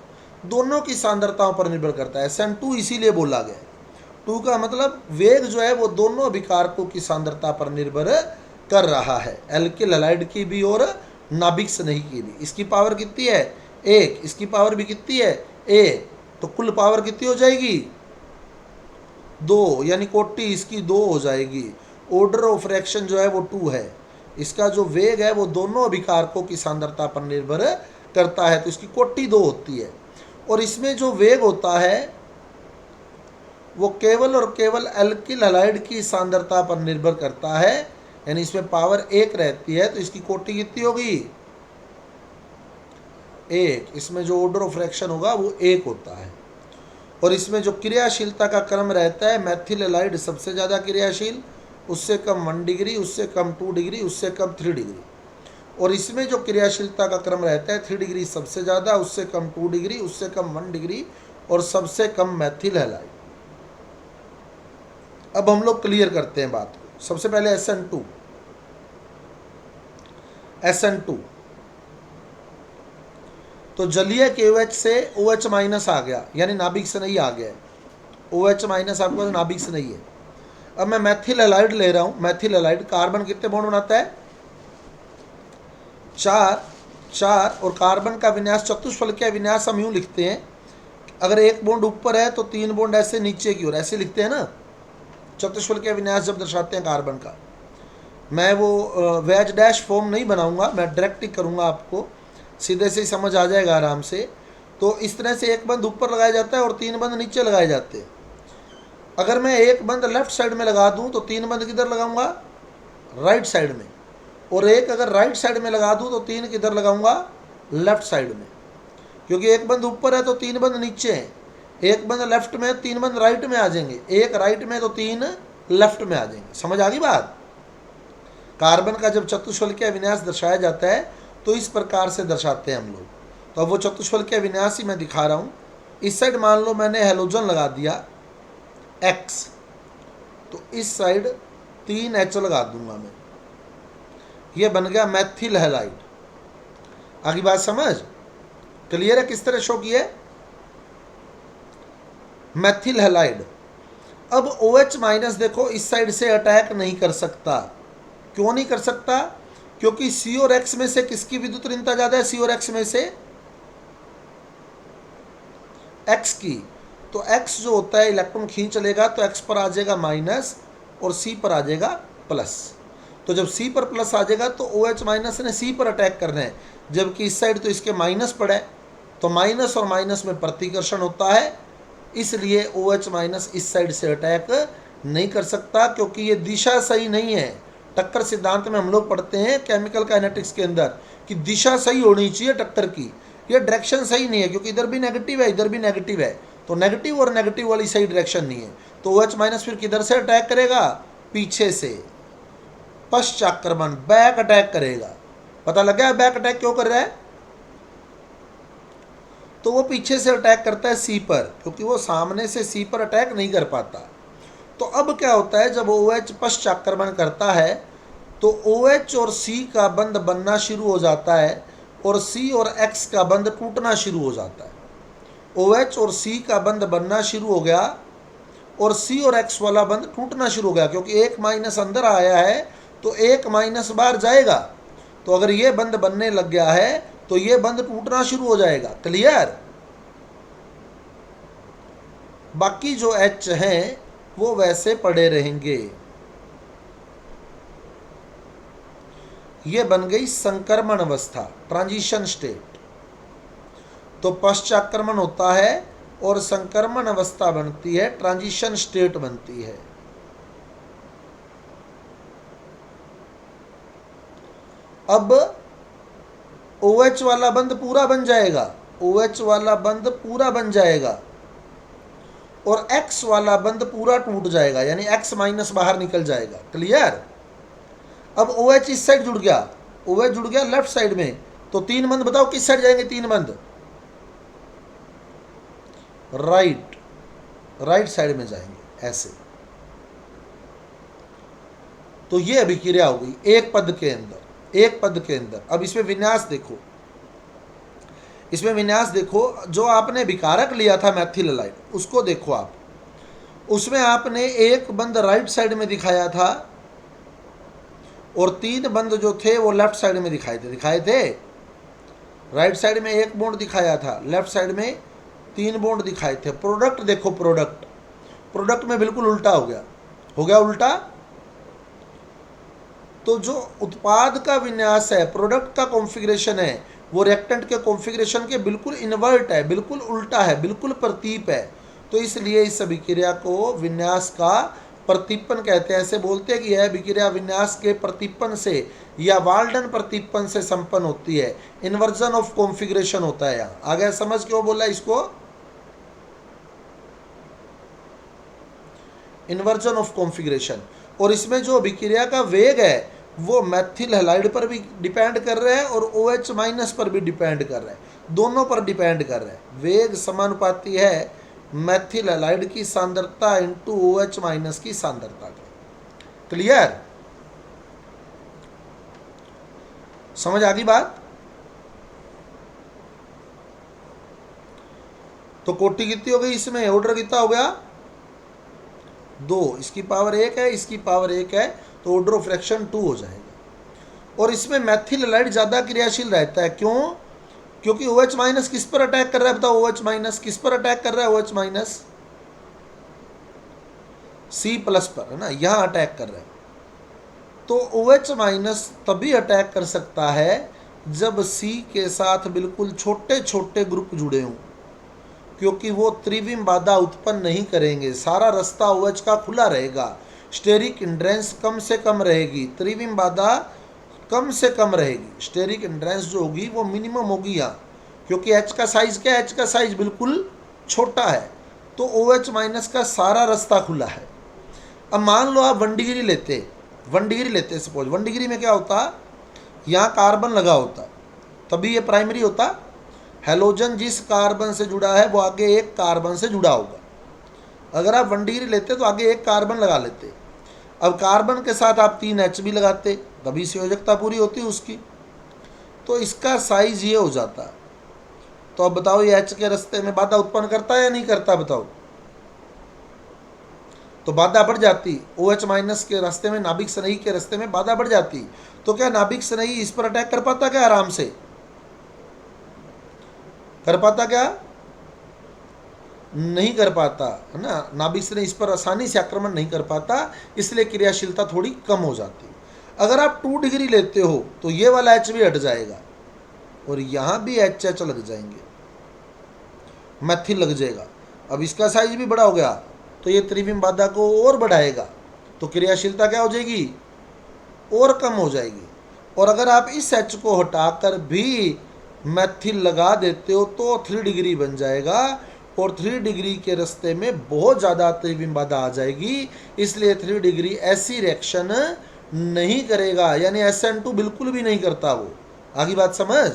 दोनों की सांद्रताओं पर निर्भर करता है। SN2 इसीलिए बोला गया। 2 का मतलब वेग जो है वो दोनों अभिकारकों की सांद्रता पर निर्भर कर रहा है, एल्किल हैलाइड की भी और नाभिक स्नेही की भी। इसकी पावर कितनी है? 1, इसकी पावर भी कितनी है? 1, तो कुल पावर कितनी हो जाएगी? 2, यानी कोटि इसकी 2 हो जाएगी। ऑर्डर ऑफ रिएक्शन जो है वो 2 है। इसका जो वेग है वो दोनों अभिकारकों की सांद्रता पर निर्भर करता है, तो इसकी कोटि 2 होती है। और इसमें जो वेग होता है वो केवल और केवल एल्किल हैलाइड की सांद्रता पर निर्भर करता है, यानी इसमें पावर 1 रहती है, तो इसकी कोटि कितनी होगी? 1। इसमें जो ऑर्डर ऑफ रिएक्शन होगा वो 1 होता है। और इसमें जो क्रियाशीलता का क्रम रहता है, मैथिल हैलाइड सबसे ज़्यादा क्रियाशील, उससे कम 1 डिग्री, उससे कम 2 डिग्री, उससे कम 3 डिग्री। और इसमें जो क्रियाशीलता का क्रम रहता है 3 डिग्री सबसे ज़्यादा, उससे कम 2 डिग्री, उससे कम 1 डिग्री और सबसे कम मैथिल हैलाइड। अब हम लोग क्लियर करते हैं बात को। सबसे पहले SN2 तो जलीय के OH से OH माइनस आ गया, यानी नाभिक से नहीं आ गया। OH माइनस आपको नाभिक से नहीं है। अब मैं मैथिल हैलाइड ले रहा हूं। मैथिल हैलाइड कार्बन कितने बॉन्ड बनाता है? 4 और कार्बन का विन्यास चतुष्फलकीय विन्यास हम यूं लिखते हैं, अगर एक बॉन्ड ऊपर है तो 3 बॉन्ड ऐसे नीचे की ओर, ऐसे लिखते हैं ना चतुष्फलकीय विन्यास जब दर्शाते हैं कार्बन का। मैं वो वेज डैश फॉर्म नहीं बनाऊंगा, मैं डायरेक्ट ही करूंगा, आपको सीधे से ही समझ आ जाएगा आराम से। तो इस तरह से एक बंद ऊपर लगाया जाता है और 3 बंद नीचे लगाए जाते हैं। अगर मैं एक बंद लेफ्ट साइड में लगा दूं तो 3 बंद किधर लगाऊंगा? राइट साइड में। और एक अगर राइट साइड में लगा दूं तो 3 किधर लगाऊंगा? लेफ्ट साइड में। क्योंकि एक बंद ऊपर है तो 3 बंद नीचे हैं, एक बंद लेफ्ट में, 3 बंद राइट में आ जाएंगे, एक राइट में तो 3 लेफ्ट में आ जाएंगे। समझ आ गई बात? कार्बन का जब चतुष्फलकीय विन्यास दर्शाया जाता है तो इस प्रकार से दर्शाते हैं हम लोग। तो अब वो चतुष्फलकीय विन्यास ही मैं दिखा रहा हूँ। इस साइड मान लो मैंने हेलोजन लगा दिया X, तो इस साइड 3 H लगा दूंगा मैं, ये बन गया मैथिल हैलाइड। आगे बात समझ क्लियर है? किस तरह शो किया मैथिल हैलाइड। अब OH माइनस देखो इस साइड से अटैक नहीं कर सकता। क्यों नहीं कर सकता? क्योंकि C और X में से किसकी विद्युत ऋणता ज्यादा है? C और X में से X की। तो X जो होता है इलेक्ट्रॉन खींच लेगा तो X पर आ जाएगा माइनस और C पर आ जाएगा प्लस। तो जब C पर प्लस आ जाएगा तो OH माइनस ने C पर अटैक करना है, जबकि इस साइड तो इसके माइनस पर है, तो माइनस और माइनस में प्रतिकर्षण होता है, इसलिए OH माइनस इस साइड से अटैक नहीं कर सकता, क्योंकि ये दिशा सही नहीं है। टक्कर सिद्धांत में हम लोग पढ़ते हैं केमिकल काइनेटिक्स के अंदर कि दिशा सही होनी चाहिए टक्कर की, ये डायरेक्शन सही नहीं है, क्योंकि इधर भी नेगेटिव है इधर भी नेगेटिव है, तो नेगेटिव और नेगेटिव वाली सही डायरेक्शन नहीं है। तो OH माइनस फिर किधर से अटैक करेगा? पीछे से, पश्चाक्रमण, बैक अटैक करेगा। पता लग गया बैक अटैक क्यों कर रहा है? तो वो पीछे से अटैक करता है C पर, क्योंकि वो सामने से C पर अटैक नहीं कर पाता। तो अब क्या होता है, जब OH पश्चाक्रमण करता है तो OH और C का बंध बनना शुरू हो जाता है और C और X का बंध टूटना शुरू हो जाता है। OH और C का बंध बनना शुरू हो गया और C और X वाला बंध टूटना शुरू हो गया, क्योंकि एक माइनस अंदर आया है तो एक माइनस बाहर जाएगा। तो अगर ये बंध बनने लग गया है तो ये बंध टूटना शुरू हो जाएगा। क्लियर? बाकी जो H हैं वो वैसे पड़े रहेंगे। ये बन गई संक्रमण अवस्था, ट्रांजिशन स्टेट। तो पश्चाक्रमण होता है और संक्रमण अवस्था बनती है, ट्रांजिशन स्टेट बनती है। अब OH वाला बंध पूरा बन जाएगा, OH वाला बंध पूरा बन जाएगा और X वाला बंध पूरा टूट जाएगा, यानी X माइनस बाहर निकल जाएगा। क्लियर? अब OH इस साइड जुड़ गया, OH जुड़ गया लेफ्ट साइड में, तो 3 बंध बताओ किस साइड जाएंगे? 3 बंध राइट साइड में जाएंगे, ऐसे। तो ये अभिक्रिया हो गई एक पद के अंदर। अब इसमें विन्यास देखो, जो आपने विकारक लिया था मैथिल हैलाइड, उसको देखो आप। उसमें आपने एक बंद राइट साइड में दिखाया था और 3 बंद जो थे वो लेफ्ट साइड में दिखाए थे। राइट साइड में 1 बॉन्ड दिखाया था, लेफ्ट साइड में 3 बॉन्ड दिखाए थे। प्रोडक्ट देखो, प्रोडक्ट में बिल्कुल उल्टा हो गया उल्टा। तो जो उत्पाद का विन्यास है, प्रोडक्ट का कॉन्फ़िगरेशन है, वो रिएक्टेंट के कॉन्फ़िगरेशन के बिल्कुल इन्वर्ट है, बिल्कुल उल्टा है, बिल्कुल प्रतीप है। तो इसलिए इस अभिक्रिया को विन्यास का प्रतीपन कहते हैं। ऐसे बोलते हैं कि यह अभिक्रिया विन्यास के प्रतीपन से या वाल्डन प्रतीपन से संपन्न होती है। इन्वर्जन ऑफ कॉन्फ़िगरेशन होता है यहाँ। आगे समझ क्यों बोला इसको? Inversion of configuration. और इसमें जो अभिक्रिया का वेग है वो मैथिल हैलाइड पर भी डिपेंड कर रहे हैं और OH माइनस पर भी डिपेंड कर रहे हैं, दोनों पर डिपेंड कर रहे हैं। वेग समानुपाती है मैथिल हैलाइड की सांद्रता इंटू OH माइनस की सांद्रता का। क्लियर? समझ आ गई बात? तो कोटि कितनी हो गई इसमें, ऑर्डर कितना हो गया 2, इसकी पावर 1 है, इसकी पावर 1 है, तो ऑर्डर ऑफ फ्रैक्शन 2 हो जाएगा। और इसमें मैथिल हैलाइड ज़्यादा क्रियाशील रहता है, क्यों? क्योंकि OH माइनस किस पर अटैक कर रहा है, बताओ? OH माइनस किस पर अटैक कर रहा है? OH माइनस C प्लस पर, है ना, यहाँ अटैक कर रहा है। तो OH माइनस तभी अटैक कर सकता है जब C के साथ बिल्कुल छोटे छोटे ग्रुप जुड़े हों, क्योंकि वो त्रिविम बाधा उत्पन्न नहीं करेंगे, सारा रास्ता OH का खुला रहेगा, स्टेरिक इंड्रेंस कम से कम रहेगी, त्रिविम बाधा कम से कम रहेगी, स्टेरिक इंड्रेंस जो होगी वो मिनिमम होगी यहाँ, क्योंकि H का साइज क्या है? H का साइज बिल्कुल छोटा है, तो OH माइनस का सारा रास्ता खुला है। अब मान लो आप 1 डिग्री लेते, 1 डिग्री लेते, सपोज 1 डिग्री में क्या होता, यहाँ कार्बन लगा होता, तभी ये प्राइमरी होता। हेलोजन जिस कार्बन से जुड़ा है वो आगे एक कार्बन से जुड़ा होगा। अगर आप 1 डिग्री लेते तो आगे एक कार्बन लगा लेते, अब कार्बन के साथ आप 3 H भी लगाते, तभी संयोजकता पूरी होती उसकी, तो इसका साइज ये हो जाता। तो अब बताओ ये H के रास्ते में बाधा उत्पन्न करता है या नहीं करता, बताओ? तो बाधा बढ़ जाती, OH माइनस के रास्ते में, नाभिक स्नेही के रास्ते में बाधा बढ़ जाती। तो क्या नाभिक स्नेही इस पर अटैक कर पाता क्या? आराम से कर पाता क्या? नहीं कर पाता, है ना। नाभिक स्नेही इस पर आसानी से आक्रमण नहीं कर पाता, इसलिए क्रियाशीलता थोड़ी कम हो जाती। अगर आप 2 डिग्री लेते हो तो ये वाला H भी हट जाएगा और यहाँ भी HH लग जाएंगे, मैथिल लग जाएगा। अब इसका साइज भी बड़ा हो गया, तो ये त्रिविम बाधा को और बढ़ाएगा, तो क्रियाशीलता क्या हो जाएगी? और कम हो जाएगी। और अगर आप इस H को हटाकर भी मैथिल लगा देते हो तो 3 डिग्री बन जाएगा, और 3 डिग्री के रास्ते में बहुत ज़्यादा त्रिविम बाधा आ जाएगी, इसलिए 3 डिग्री ऐसी रिएक्शन नहीं करेगा, यानी SN2 बिल्कुल भी नहीं करता वो। आगे बात समझ?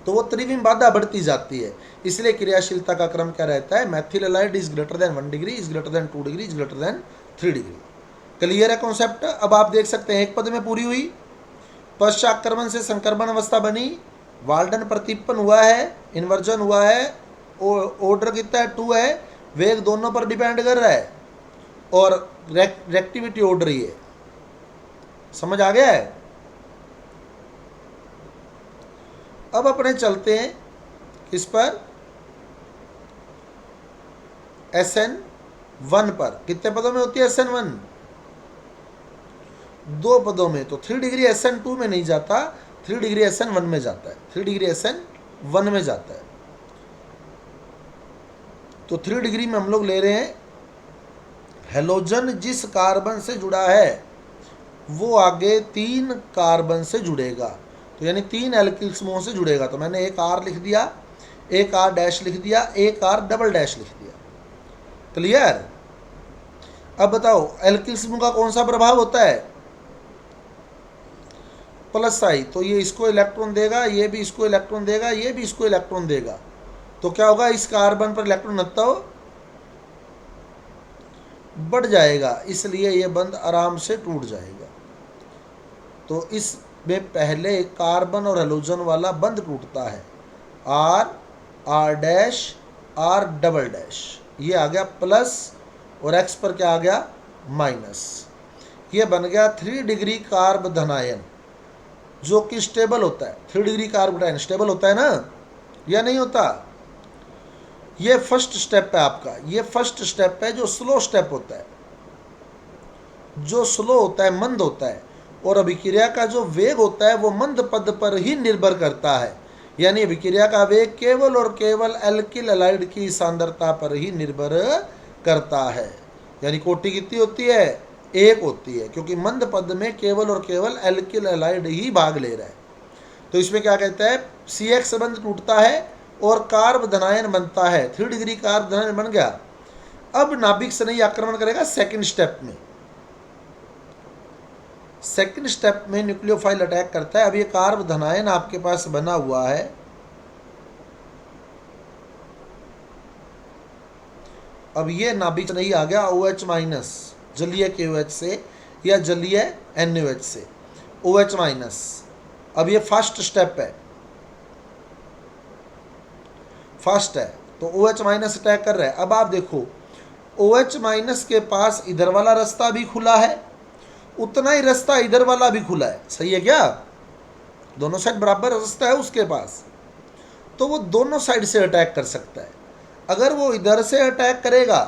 तो वो त्रिविम बाधा बढ़ती जाती है, इसलिए क्रियाशीलता का क्रम क्या रहता है? Maithil halide is greater than 1 degree, is greater than 2 degree, is greater than 3 degree. Clear है कॉन्सेप्ट? अब आप देख सकते हैं एक पद में पूरी हुई, पश्चाक्रमण से संक्रमण अवस्था बनी, वाल्डन प्रतिपन्न हुआ है, इन्वर्जन हुआ है, ऑर्डर कितना है? 2 है, वेग दोनों पर डिपेंड कर रहा है, और रेक्टिविटी ऑर्डर ही है। समझ आ गया है? अब अपने चलते हैं किस पर? SN1 पर। कितने पदों में होती है SN1? 2 पदों में। तो 3 डिग्री SN2 में नहीं जाता, 3 डिग्री SN1 में जाता है, 3 डिग्री SN1 में जाता है। तो 3 डिग्री में हम लोग ले रहे हैं हेलोजन जिस कार्बन से जुड़ा है वो आगे 3 कार्बन से जुड़ेगा, तो यानी 3 एल्किल समूहों से जुड़ेगा। तो मैंने एक R लिख दिया, एक R डैश लिख दिया, एक R डबल डैश लिख दिया। क्लियर? अब बताओ एल्किल समूह का कौन सा प्रभाव होता है? प्लस आई, तो ये इसको इलेक्ट्रॉन देगा, ये भी इसको इलेक्ट्रॉन देगा, ये भी इसको इलेक्ट्रॉन देगा, तो क्या होगा? इस कार्बन पर इलेक्ट्रॉन घनत्व बढ़ जाएगा, इसलिए ये बंध आराम से टूट जाएगा। तो इसमें पहले कार्बन और हेलोजन वाला बंध टूटता है, R dash R double dash, ये आ गया प्लस, और X पर क्या आ गया? माइनस। ये बन गया 3 डिग्री कार्ब धनायन, जो कि स्टेबल होता है। 3 डिग्री कार्ब धनायन स्टेबल होता है ना, या नहीं होता? ये फर्स्ट स्टेप है आपका, ये फर्स्ट स्टेप है जो स्लो स्टेप होता है, जो स्लो होता है, मंद होता है। और अभिक्रिया का जो वेग होता है वो मंद पद पर ही निर्भर करता है, यानी अभिक्रिया का वेग केवल और केवल एल्किल हैलाइड की सांद्रता पर ही निर्भर करता है। यानी कोटि कितनी होती है? 1 होती है, क्योंकि मंद पद में केवल और केवल एल्किल हैलाइड ही भाग ले रहा है। तो इसमें क्या कहता है? CX बंध टूटता है और कार्ब धनायन बनता है, 3 डिग्री कार्ब धनायन बन गया। अब नाभिक स्नेही आक्रमण करेगा सेकंड स्टेप में। सेकंड स्टेप में न्यूक्लियोफाइल अटैक करता है। अब ये कार्ब धनायन आपके पास बना हुआ है, अब ये नाभिक नहीं आ गया OH माइनस जलीय KOH से या जलीय NaOH से, OH माइनस। अब ये फर्स्ट स्टेप है, फर्स्ट है, तो OH माइनस अटैक कर रहा है। अब आप देखो OH माइनस के पास इधर वाला रास्ता भी खुला है, उतना ही रास्ता इधर वाला भी खुला है, सही है क्या? दोनों साइड बराबर रास्ता है उसके पास, तो वो दोनों साइड से अटैक कर सकता है। अगर वो इधर से अटैक करेगा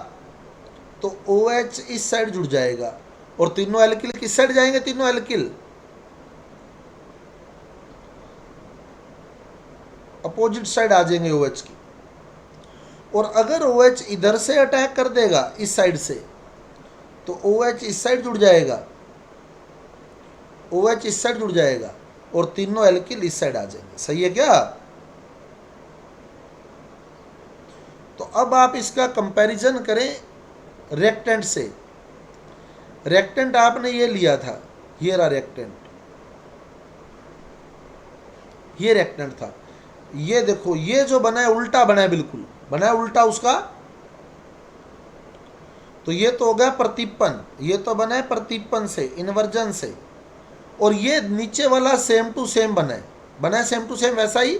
तो OH इस साइड जुड़ जाएगा और तीनों एल्किल किस साइड जाएंगे? तीनों एल्किल अपोजिट साइड आ जाएंगे OH की। और अगर OH इधर से अटैक कर देगा इस साइड से, तो OH इस साइड जुड़ जाएगा, OH इस साइड जुड़ जाएगा और तीनों एल्किल इस साइड आ जाएंगे, सही है क्या? तो अब आप इसका कंपैरिजन करें रिएक्टेंट से। रिएक्टेंट आपने ये लिया था, ये रहा रिएक्टेंट, ये रिएक्टेंट था। ये देखो ये जो बना है उल्टा बना है, बिल्कुल बना है उल्टा उसका, तो ये तो हो गया प्रतीपन, ये तो बना है प्रतीपन से, इन्वर्जन से। और ये नीचे वाला सेम टू सेम बना है सेम टू सेम वैसा ही।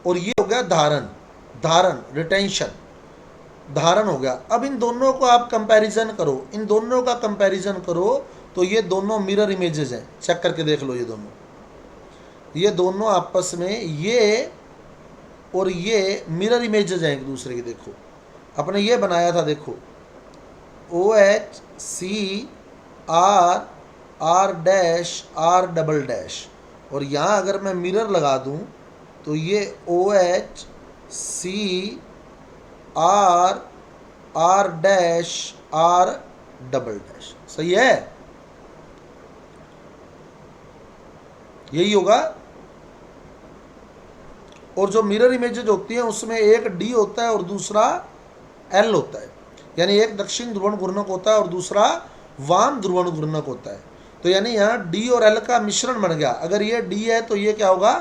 और ये हो गया धारण, धारण रिटेंशन, धारण हो गया। अब इन दोनों को आप कंपैरिजन करो, इन दोनों का कंपैरिजन करो तो ये दोनों मिरर इमेजेस हैं, चेक करके देख लो। ये दोनों आपस में, ये और ये मिरर इमेजेस हैं एक दूसरे के। देखो अपने ये बनाया था, देखो OH C R R dash R double dash, और यहाँ अगर मैं मिरर लगा दूँ तो ये OH C R R dash R double dash, सही है? यही होगा। और जो मिरर इमेजेज होती हैं उसमें एक D होता है और दूसरा L होता है, यानी एक दक्षिण ध्रुवण घूर्णक होता है और दूसरा वाम ध्रुवण घूर्णक होता है। तो यानी यहाँ D और L का मिश्रण बन गया। अगर ये D है तो ये क्या होगा?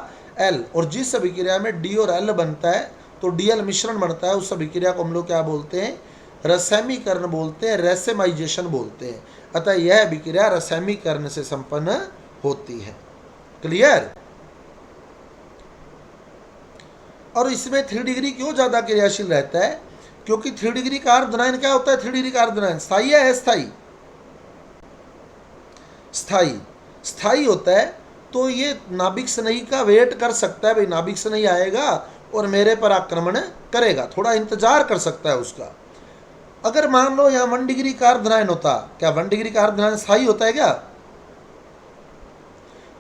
L। और जिस अभिक्रिया में D और L बनता है तो DL मिश्रण बनता है, उस अभिक्रिया को हम लोग क्या बोलते हैं? रसैमीकरण बोलते हैं, रेसेमाइजेशन बोलते हैं। अतः यह अभिक्रिया रसैमीकरण से संपन्न होती है। क्लियर? और इसमें 3 डिग्री क्यों ज्यादा क्रियाशील रहता है? क्योंकि 3 डिग्री का अर्धनायन क्या होता है? 3 डिग्री का अर्धनायन स्थायी है अस्थायी? स्थायी, स्थायी होता है। तो ये नाभिक स्नेही का वेट कर सकता है, भाई नाभिक स्नेही आएगा और मेरे पर आक्रमण करेगा, थोड़ा इंतजार कर सकता है उसका। अगर मान लो यहाँ 1 डिग्री का अर्धनायन होता, क्या 1 डिग्री का अर्धनायन स्थायी होता है क्या?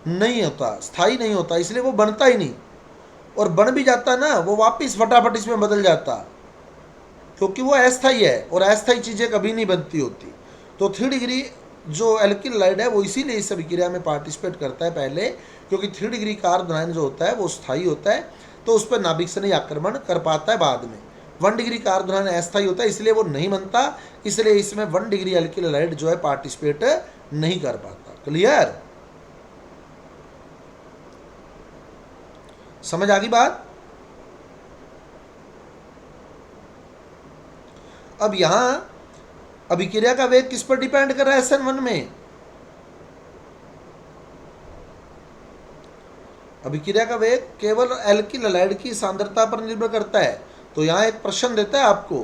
नहीं होता, स्थायी नहीं होता, इसलिए वो बनता ही नहीं। और बन भी जाता ना, वो वापिस फटाफट इसमें बदल जाता, क्योंकि वो अस्थायी है और अस्थायी चीज़ें कभी नहीं बनती होती। तो 3 डिग्री जो एल्किल हाइड है वो इसीलिए इस अभिक्रिया में पार्टिसिपेट करता है पहले, क्योंकि 3 डिग्री का अर्धनायन जो होता है वो स्थायी होता है, तो उस पर नाभिक स्नेही आक्रमण कर पाता है बाद में। 1 डिग्री का अर्धनायन अस्थायी होता है, इसलिए वो नहीं बनता, इसलिए इसमें 1 डिग्री एल्किल हाइड जो है पार्टिसिपेट नहीं कर पाता। क्लियर? समझ आ गई बात? अब यहां अभिक्रिया का वेग किस पर डिपेंड कर रहा है? SN1 में अभिक्रिया का वेग केवल एल्किल हैलाइड की सांद्रता पर निर्भर करता है। तो यहां एक प्रश्न देता है आपको।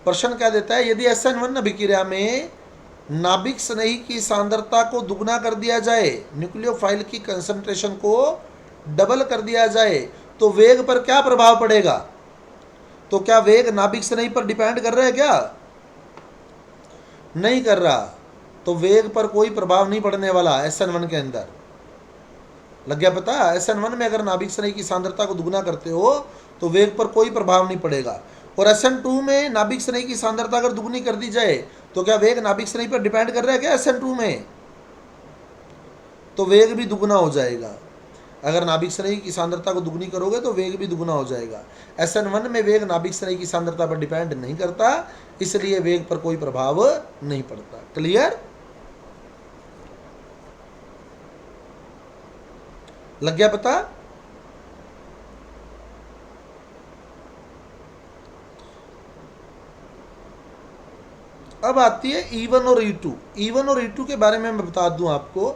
प्रश्न क्या देता है? यदि SN1 अभिक्रिया में नाभिक स्नेही की सांद्रता को दुगना कर दिया जाए, न्यूक्लियोफाइल की कंसंट्रेशन को डबल कर दिया जाए, तो वेग पर क्या प्रभाव पड़ेगा? तो क्या वेग नाभिक स्नेही पर डिपेंड कर रहा है क्या? नहीं कर रहा। तो वेग पर कोई प्रभाव नहीं पड़ने वाला SN1 के अंदर। लग गया पता? SN1 में अगर नाभिक स्नेही की सांद्रता को दुगना करते हो तो वेग पर कोई प्रभाव नहीं पड़ेगा। और SN2 में नाभिक स्नेही की सांद्रता अगर दुगनी कर दी जाए तो क्या वेग नाभिक स्नेही पर डिपेंड कर रहा है क्या? SN2 में तो वेग भी दुगना हो जाएगा। अगर नाभिक स्नेही की सांद्रता को दुगनी करोगे तो वेग भी दुगना हो जाएगा। SN1 में वेग नाभिक स्नेही की सांद्रता पर डिपेंड नहीं करता, इसलिए वेग पर कोई प्रभाव नहीं पड़ता। क्लियर? लग गया पता? अब आती है E1 और E2। E1 और E2 के बारे में मैं बता दूं आपको,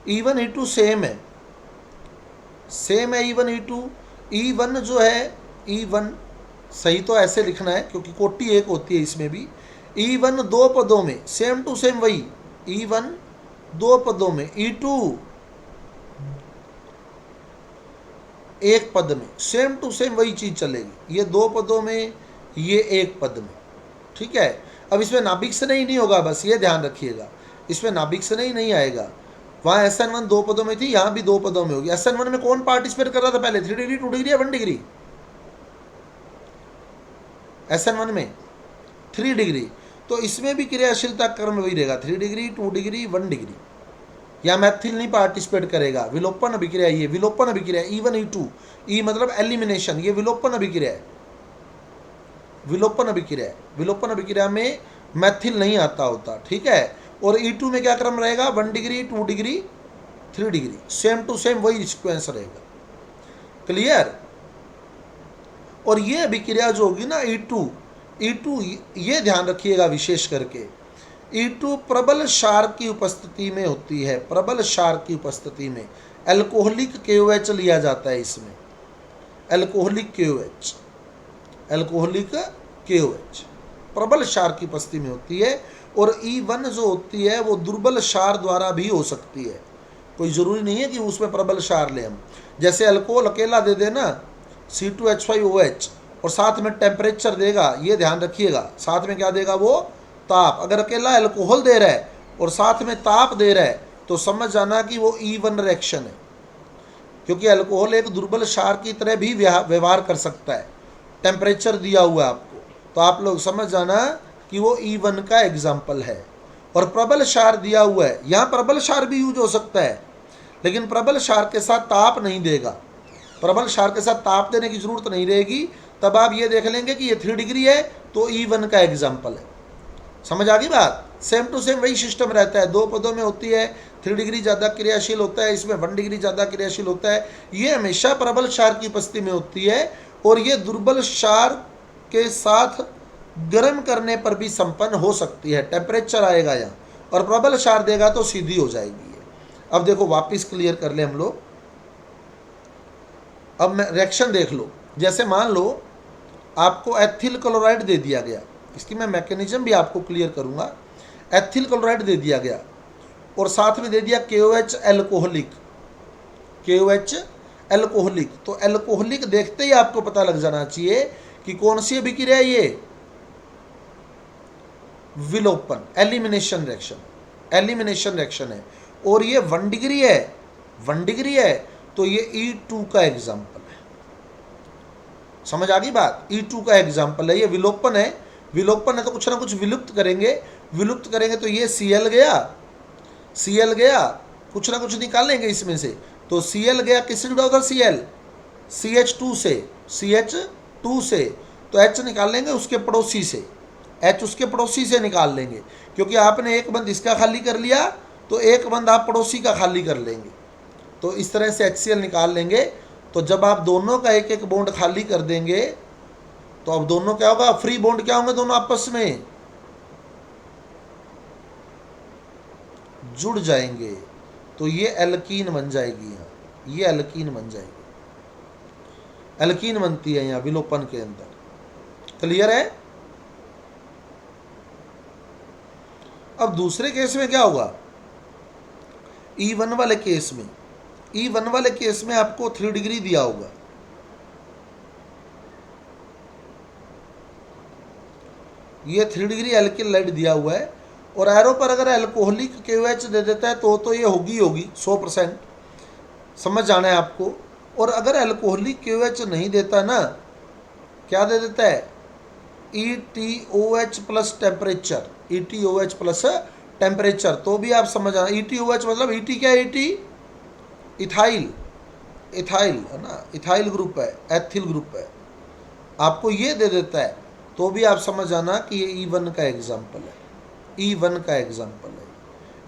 E1 E2 सेम है, सेम है E1 E2। E1 जो है, E1 सही तो ऐसे लिखना है क्योंकि कोटि एक होती है इसमें भी। E1 दो पदों में, सेम टू सेम वही, E1 दो पदों में, E2 एक पद में, सेम टू सेम वही चीज चलेगी। ये दो पदों में, ये एक पद में, ठीक है। अब इसमें नाभिक से नहीं होगा, बस ये ध्यान रखिएगा, इसमें नाभिक से नहीं आएगा। वहाँ SN1 दो पदों में थी, यहाँ भी दो पदों में होगी। SN1 में कौन पार्टिसिपेट कर रहा था पहले, 3 डिग्री 2 डिग्री या 1 डिग्री? SN1 में 3 डिग्री, तो इसमें भी क्रियाशीलता क्रम वही रहेगा, 3 डिग्री 2 डिग्री 1 डिग्री। या मैथिल नहीं पार्टिसिपेट करेगा, विलोपन अभिक्रिया, ये विलोपन अभिक्रिया E1 E2, ई मतलब एलिमिनेशन, ये विलोपन अभिक्रिया है, विलोपन अभिक्रिया है। विलोपन अभिक्रिया में मैथिल नहीं आता होता, ठीक है। और E2 में क्या क्रम रहेगा, 1 degree 2 degree 3 degree, same to same वही सीक्वेंस रहेगा। क्लियर? और ये अभिक्रिया जो होगी ना E2 ये ध्यान रखिएगा विशेष करके, E2 प्रबल क्षार की उपस्थिति में होती है। प्रबल क्षार की उपस्थिति में अल्कोहलिक KOH लिया जाता है इसमें, अल्कोहलिक KOH, अल्कोहलिक KOH प्रबल क्षार की उपस्थिति में होती है। और E1 जो होती है वो दुर्बल क्षार द्वारा भी हो सकती है, कोई ज़रूरी नहीं है कि उसमें प्रबल क्षार लें हम। जैसे अल्कोहल अकेला दे देना C2H5OH और साथ में टेम्परेचर देगा, ये ध्यान रखिएगा, साथ में क्या देगा वो, ताप। अगर अकेला अल्कोहल दे रहा है और साथ में ताप दे रहा है तो समझ जाना कि वो E1 रिएक्शन है, क्योंकि अल्कोहल एक दुर्बल क्षार की तरह भी व्यवहार कर सकता है। टेम्परेचर दिया हुआ है आपको, तो आप लोग समझ जाना कि वो E1 का एग्जाम्पल है। और प्रबल क्षार दिया हुआ है, यहाँ प्रबल क्षार भी यूज हो सकता है, लेकिन प्रबल क्षार के साथ ताप नहीं देगा, प्रबल क्षार के साथ ताप देने की जरूरत नहीं रहेगी। तब आप ये देख लेंगे कि ये 3 डिग्री है तो E1 का एग्जाम्पल है। समझ आ गई बात? सेम टू सेम वही सिस्टम रहता है, दो पदों में होती है, 3 डिग्री ज़्यादा क्रियाशील होता है, इसमें 1 डिग्री ज़्यादा क्रियाशील होता है। ये हमेशा प्रबल क्षार की उपस्थिति में होती है और ये दुर्बल क्षार के साथ गर्म करने पर भी संपन्न हो सकती है। टेम्परेचर आएगा यहाँ और प्रबल क्षार देगा तो सीधी हो जाएगी ये। अब देखो वापिस क्लियर कर ले हम लोग। अब मैं रिएक्शन देख लो, जैसे मान लो आपको एथिल क्लोराइड दे दिया गया, इसकी मैं मैकेनिज्म भी आपको क्लियर करूंगा। एथिल क्लोराइड दे दिया गया और साथ में दे दिया KOH एल्कोहलिक, KOH एल्कोहलिक। तो एल्कोहलिक देखते ही आपको पता लग जाना चाहिए कि कौन सी अभिक्रिया है ये, विलोपन, एलिमिनेशन रिएक्शन, एलिमिनेशन रिएक्शन है। और ये 1 डिग्री है, 1 डिग्री है, तो ये E2 का एग्जाम्पल है। समझ आ गई बात? E2 का एग्जाम्पल है, ये विलोपन है। विलोपन है तो कुछ ना कुछ विलुप्त करेंगे, विलुप्त करेंगे तो ये Cl गया, Cl गया, कुछ ना कुछ निकालेंगे इसमें से। तो Cl गया, किससे जुड़ा होता Cl, CH2 से, CH2 से। तो H निकाल लेंगे उसके पड़ोसी से, H उसके पड़ोसी से निकाल लेंगे, क्योंकि आपने एक बंद इसका खाली कर लिया तो एक बंद आप पड़ोसी का खाली कर लेंगे। तो इस तरह से HCl निकाल लेंगे। तो जब आप दोनों का एक एक बॉन्ड खाली कर देंगे तो अब दोनों क्या होगा, फ्री बॉन्ड क्या होंगे, दोनों आपस में जुड़ जाएंगे। तो ये एल्कीन बन जाएगी, यहाँ ये एल्कीन बन जाएगी, एल्कीन बनती है यहाँ विलोपन के अंदर। क्लियर है? अब दूसरे केस में क्या होगा, E1 वाले केस में, E1 वाले केस में आपको 3 डिग्री दिया होगा, ये 3 डिग्री एल्किलाइड दिया हुआ है। और एरो पर अगर अल्कोहलिक KOH दे देता है तो ये होगी 100%, समझ जाना है आपको। और अगर अल्कोहलिक KOH नहीं देता ना, क्या दे देता है, ETOH plus temperature, ETOH plus temperature, तो भी आप समझ आना। ETOH मतलब ET क्या है, ET इथाइल, इथाइल है ना, इथाइल ग्रुप है, एथिल ग्रुप है, आपको ये दे देता है तो भी आप समझ आना कि ये E1 का एग्जाम्पल है, E1 का एग्जाम्पल है।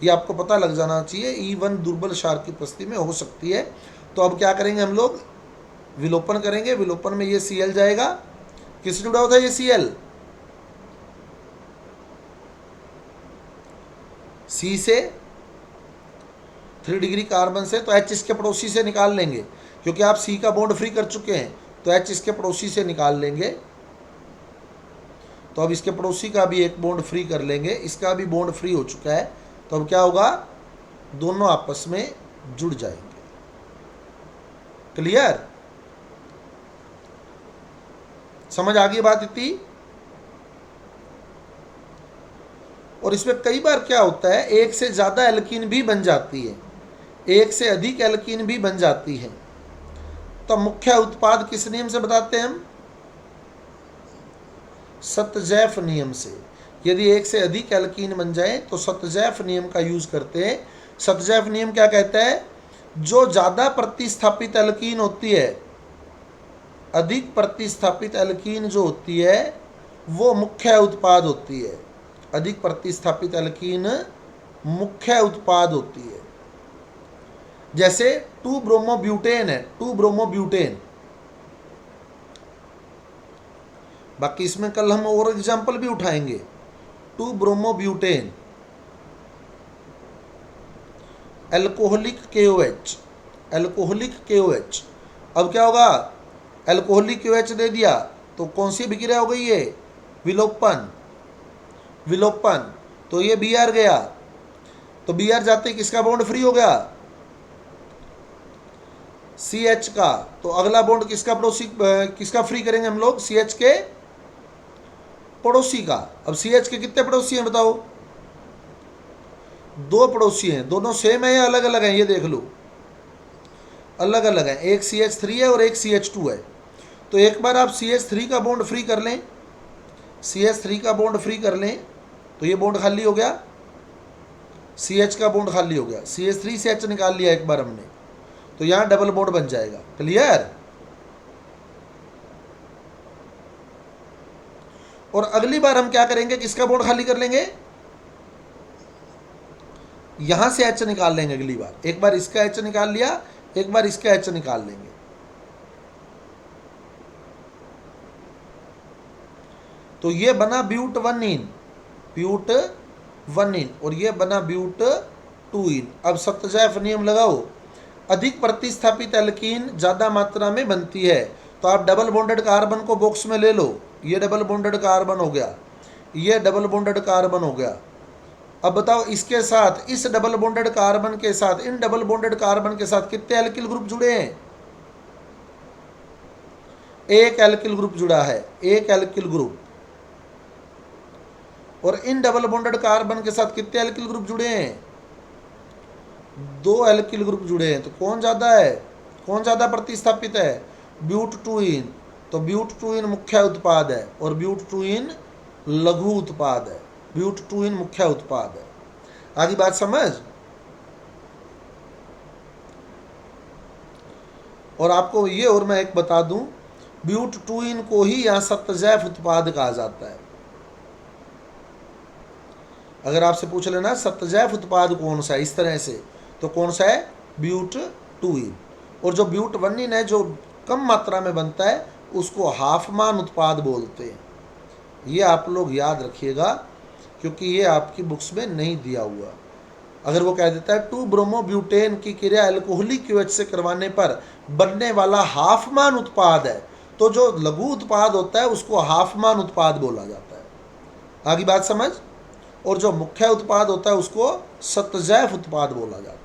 ये आपको पता लग जाना चाहिए, E1 दुर्बल क्षार की उपस्थिति में हो सकती है। तो अब क्या करेंगे हम लोग, विलोपन करेंगे। विलोपन में ये Cl जाएगा, किससे जुड़ा होता है ये Cl, C से 3 डिग्री कार्बन से, तो H इसके पड़ोसी से निकाल लेंगे, क्योंकि आप C का बॉन्ड फ्री कर चुके हैं, तो H इसके पड़ोसी से निकाल लेंगे। तो अब इसके पड़ोसी का भी एक बॉन्ड फ्री कर लेंगे, इसका भी बॉन्ड फ्री हो चुका है। तो अब क्या होगा, दोनों आपस में जुड़ जाएंगे। क्लियर, समझ आ गई बात इतनी। और इसमें कई बार क्या होता है, एक से ज़्यादा एल्कीन भी बन जाती है, एक से अधिक एल्कीन भी बन जाती है। तो मुख्य उत्पाद किस नियम से बताते हैं हम, सतजैफ नियम से। यदि एक से अधिक एल्कीन बन जाए तो सतजैफ नियम का यूज करते हैं। सतजैफ नियम क्या कहता है, जो ज़्यादा प्रतिस्थापित एल्कीन होती है, अधिक प्रतिस्थापित एल्कीन जो होती है वो मुख्य उत्पाद होती है। अधिक प्रतिस्थापित एल्कीन मुख्य उत्पाद होती है। जैसे 2 ब्रोमोब्यूटेन है, 2 ब्रोमोब्यूटेन। बाकी इसमें कल हम और एग्जांपल भी उठाएंगे। 2 bromobutane, alcoholic KOH, alcoholic KOH। अब क्या होगा, एल्कोहलिक KOH दे दिया तो कौन सी अभिक्रिया हो गई ये, विलोपन। विलोपन, तो ये Br गया, तो Br जाते किसका बॉन्ड फ्री हो गया, CH का। तो अगला बॉन्ड किसका पड़ोसी, किसका फ्री करेंगे हम लोग, CH के पड़ोसी का। अब CH के कितने पड़ोसी हैं बताओ, 2 पड़ोसी हैं। दोनों सेम है या अलग अलग हैं, ये देख लो, अलग अलग हैं। एक CH3 है और एक CH2 है। तो एक बार आप CH3 का बॉन्ड फ्री कर लें, CH3 का बॉन्ड फ्री कर लें तो ये बॉन्ड खाली हो गया, CH का बॉन्ड खाली हो गया, CH3 से H निकाल लिया एक बार हमने, तो यहाँ डबल बॉन्ड बन जाएगा। क्लियर। और अगली बार हम क्या करेंगे, किसका बॉन्ड खाली कर लेंगे, यहां से H निकाल लेंगे अगली बार। एक बार इसका H निकाल लिया, एक बार इसका H निकाल लेंगे। तो ये बना ब्यूट 1 ब्यूट 1 और ये बना ब्यूट 2। अब सतजैफ नियम लगाओ, अधिक प्रतिस्थापित एल्कीन ज़्यादा मात्रा में बनती है। तो आप डबल बॉन्डेड कार्बन को बॉक्स में ले लो, ये डबल बॉन्डेड कार्बन हो गया, ये डबल बॉन्डेड कार्बन हो गया। अब बताओ इसके साथ, इस डबल बॉन्डेड कार्बन के साथ, इन डबल बॉन्डेड कार्बन के साथ कितने एल्किल ग्रुप जुड़े हैं, एक एल्किल ग्रुप जुड़ा है, एक एल्किल ग्रुप। और इन डबल बॉन्डेड कार्बन के साथ कितने एल्किल ग्रुप जुड़े हैं, 2 एल्किल ग्रुप जुड़े हैं। तो कौन ज़्यादा है, कौन ज़्यादा प्रतिस्थापित है, ब्यूट 2। तो ब्यूट 2 मुख्य उत्पाद है और ब्यूट 2 लघु उत्पाद है, ब्यूट 2 मुख्य उत्पाद है। आगे बात समझ। और आपको ये और मैं एक बता दूं, ब्यूट 2 को ही यहाँ सतजैफ उत्पाद कहा जाता है। अगर आपसे पूछ लेना सतजैफ उत्पाद कौन सा है इस तरह से, तो कौन सा है, ब्यूट 2। और जो ब्यूट 1 है जो कम मात्रा में बनता है उसको हाफमान उत्पाद बोलते हैं। ये आप लोग याद रखिएगा क्योंकि ये आपकी बुक्स में नहीं दिया हुआ। अगर वो कह देता है 2 ब्रोमोब्यूटेन की क्रिया एल्कोहलिक KOH से करवाने पर बनने वाला हाफमान उत्पाद है, तो जो लघु उत्पाद होता है उसको हाफमान उत्पाद बोला जाता है। आगे बात समझ। और जो मुख्य उत्पाद होता है उसको सतजैफ उत्पाद बोला जाता है।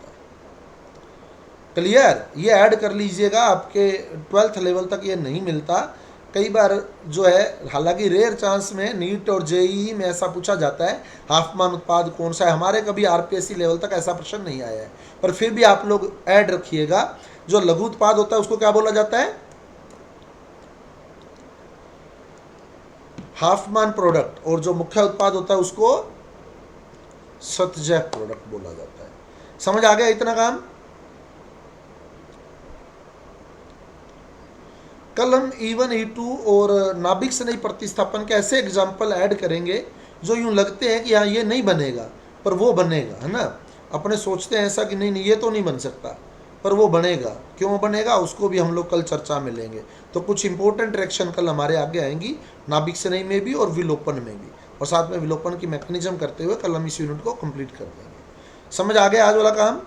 क्लियर, ये ऐड कर लीजिएगा, आपके 12th लेवल तक ये नहीं मिलता। कई बार जो है, हालांकि रेयर चांस में नीट और JEE में ऐसा पूछा जाता है हाफमान उत्पाद कौन सा है। हमारे कभी RPSC लेवल तक ऐसा प्रश्न नहीं आया है, पर फिर भी आप लोग ऐड रखिएगा। जो लघु उत्पाद होता है उसको क्या बोला जाता है, हाफमान प्रोडक्ट। और जो मुख्य उत्पाद होता है उसको सतजैफ प्रोडक्ट बोला जाता है। समझ आ गया इतना काम। कल हम E1 E2 और नाभिक से नहीं प्रतिस्थापन के ऐसे एग्जाम्पल ऐड करेंगे जो यूं लगते हैं कि हाँ ये नहीं बनेगा पर वो बनेगा, है ना। अपने सोचते हैं ऐसा कि नहीं नहीं ये तो नहीं बन सकता, पर वो बनेगा। क्यों बनेगा उसको भी हम लोग कल चर्चा में लेंगे। तो कुछ इंपॉर्टेंट रिएक्शन कल हमारे आगे आएंगी, नाभिक श्रेणी में भी और विलोपन में भी, और साथ में विलोपन की मैकेनिज्म करते हुए कल हम इस यूनिट को कंप्लीट कर देंगे। समझ आ गया आज वाला काम?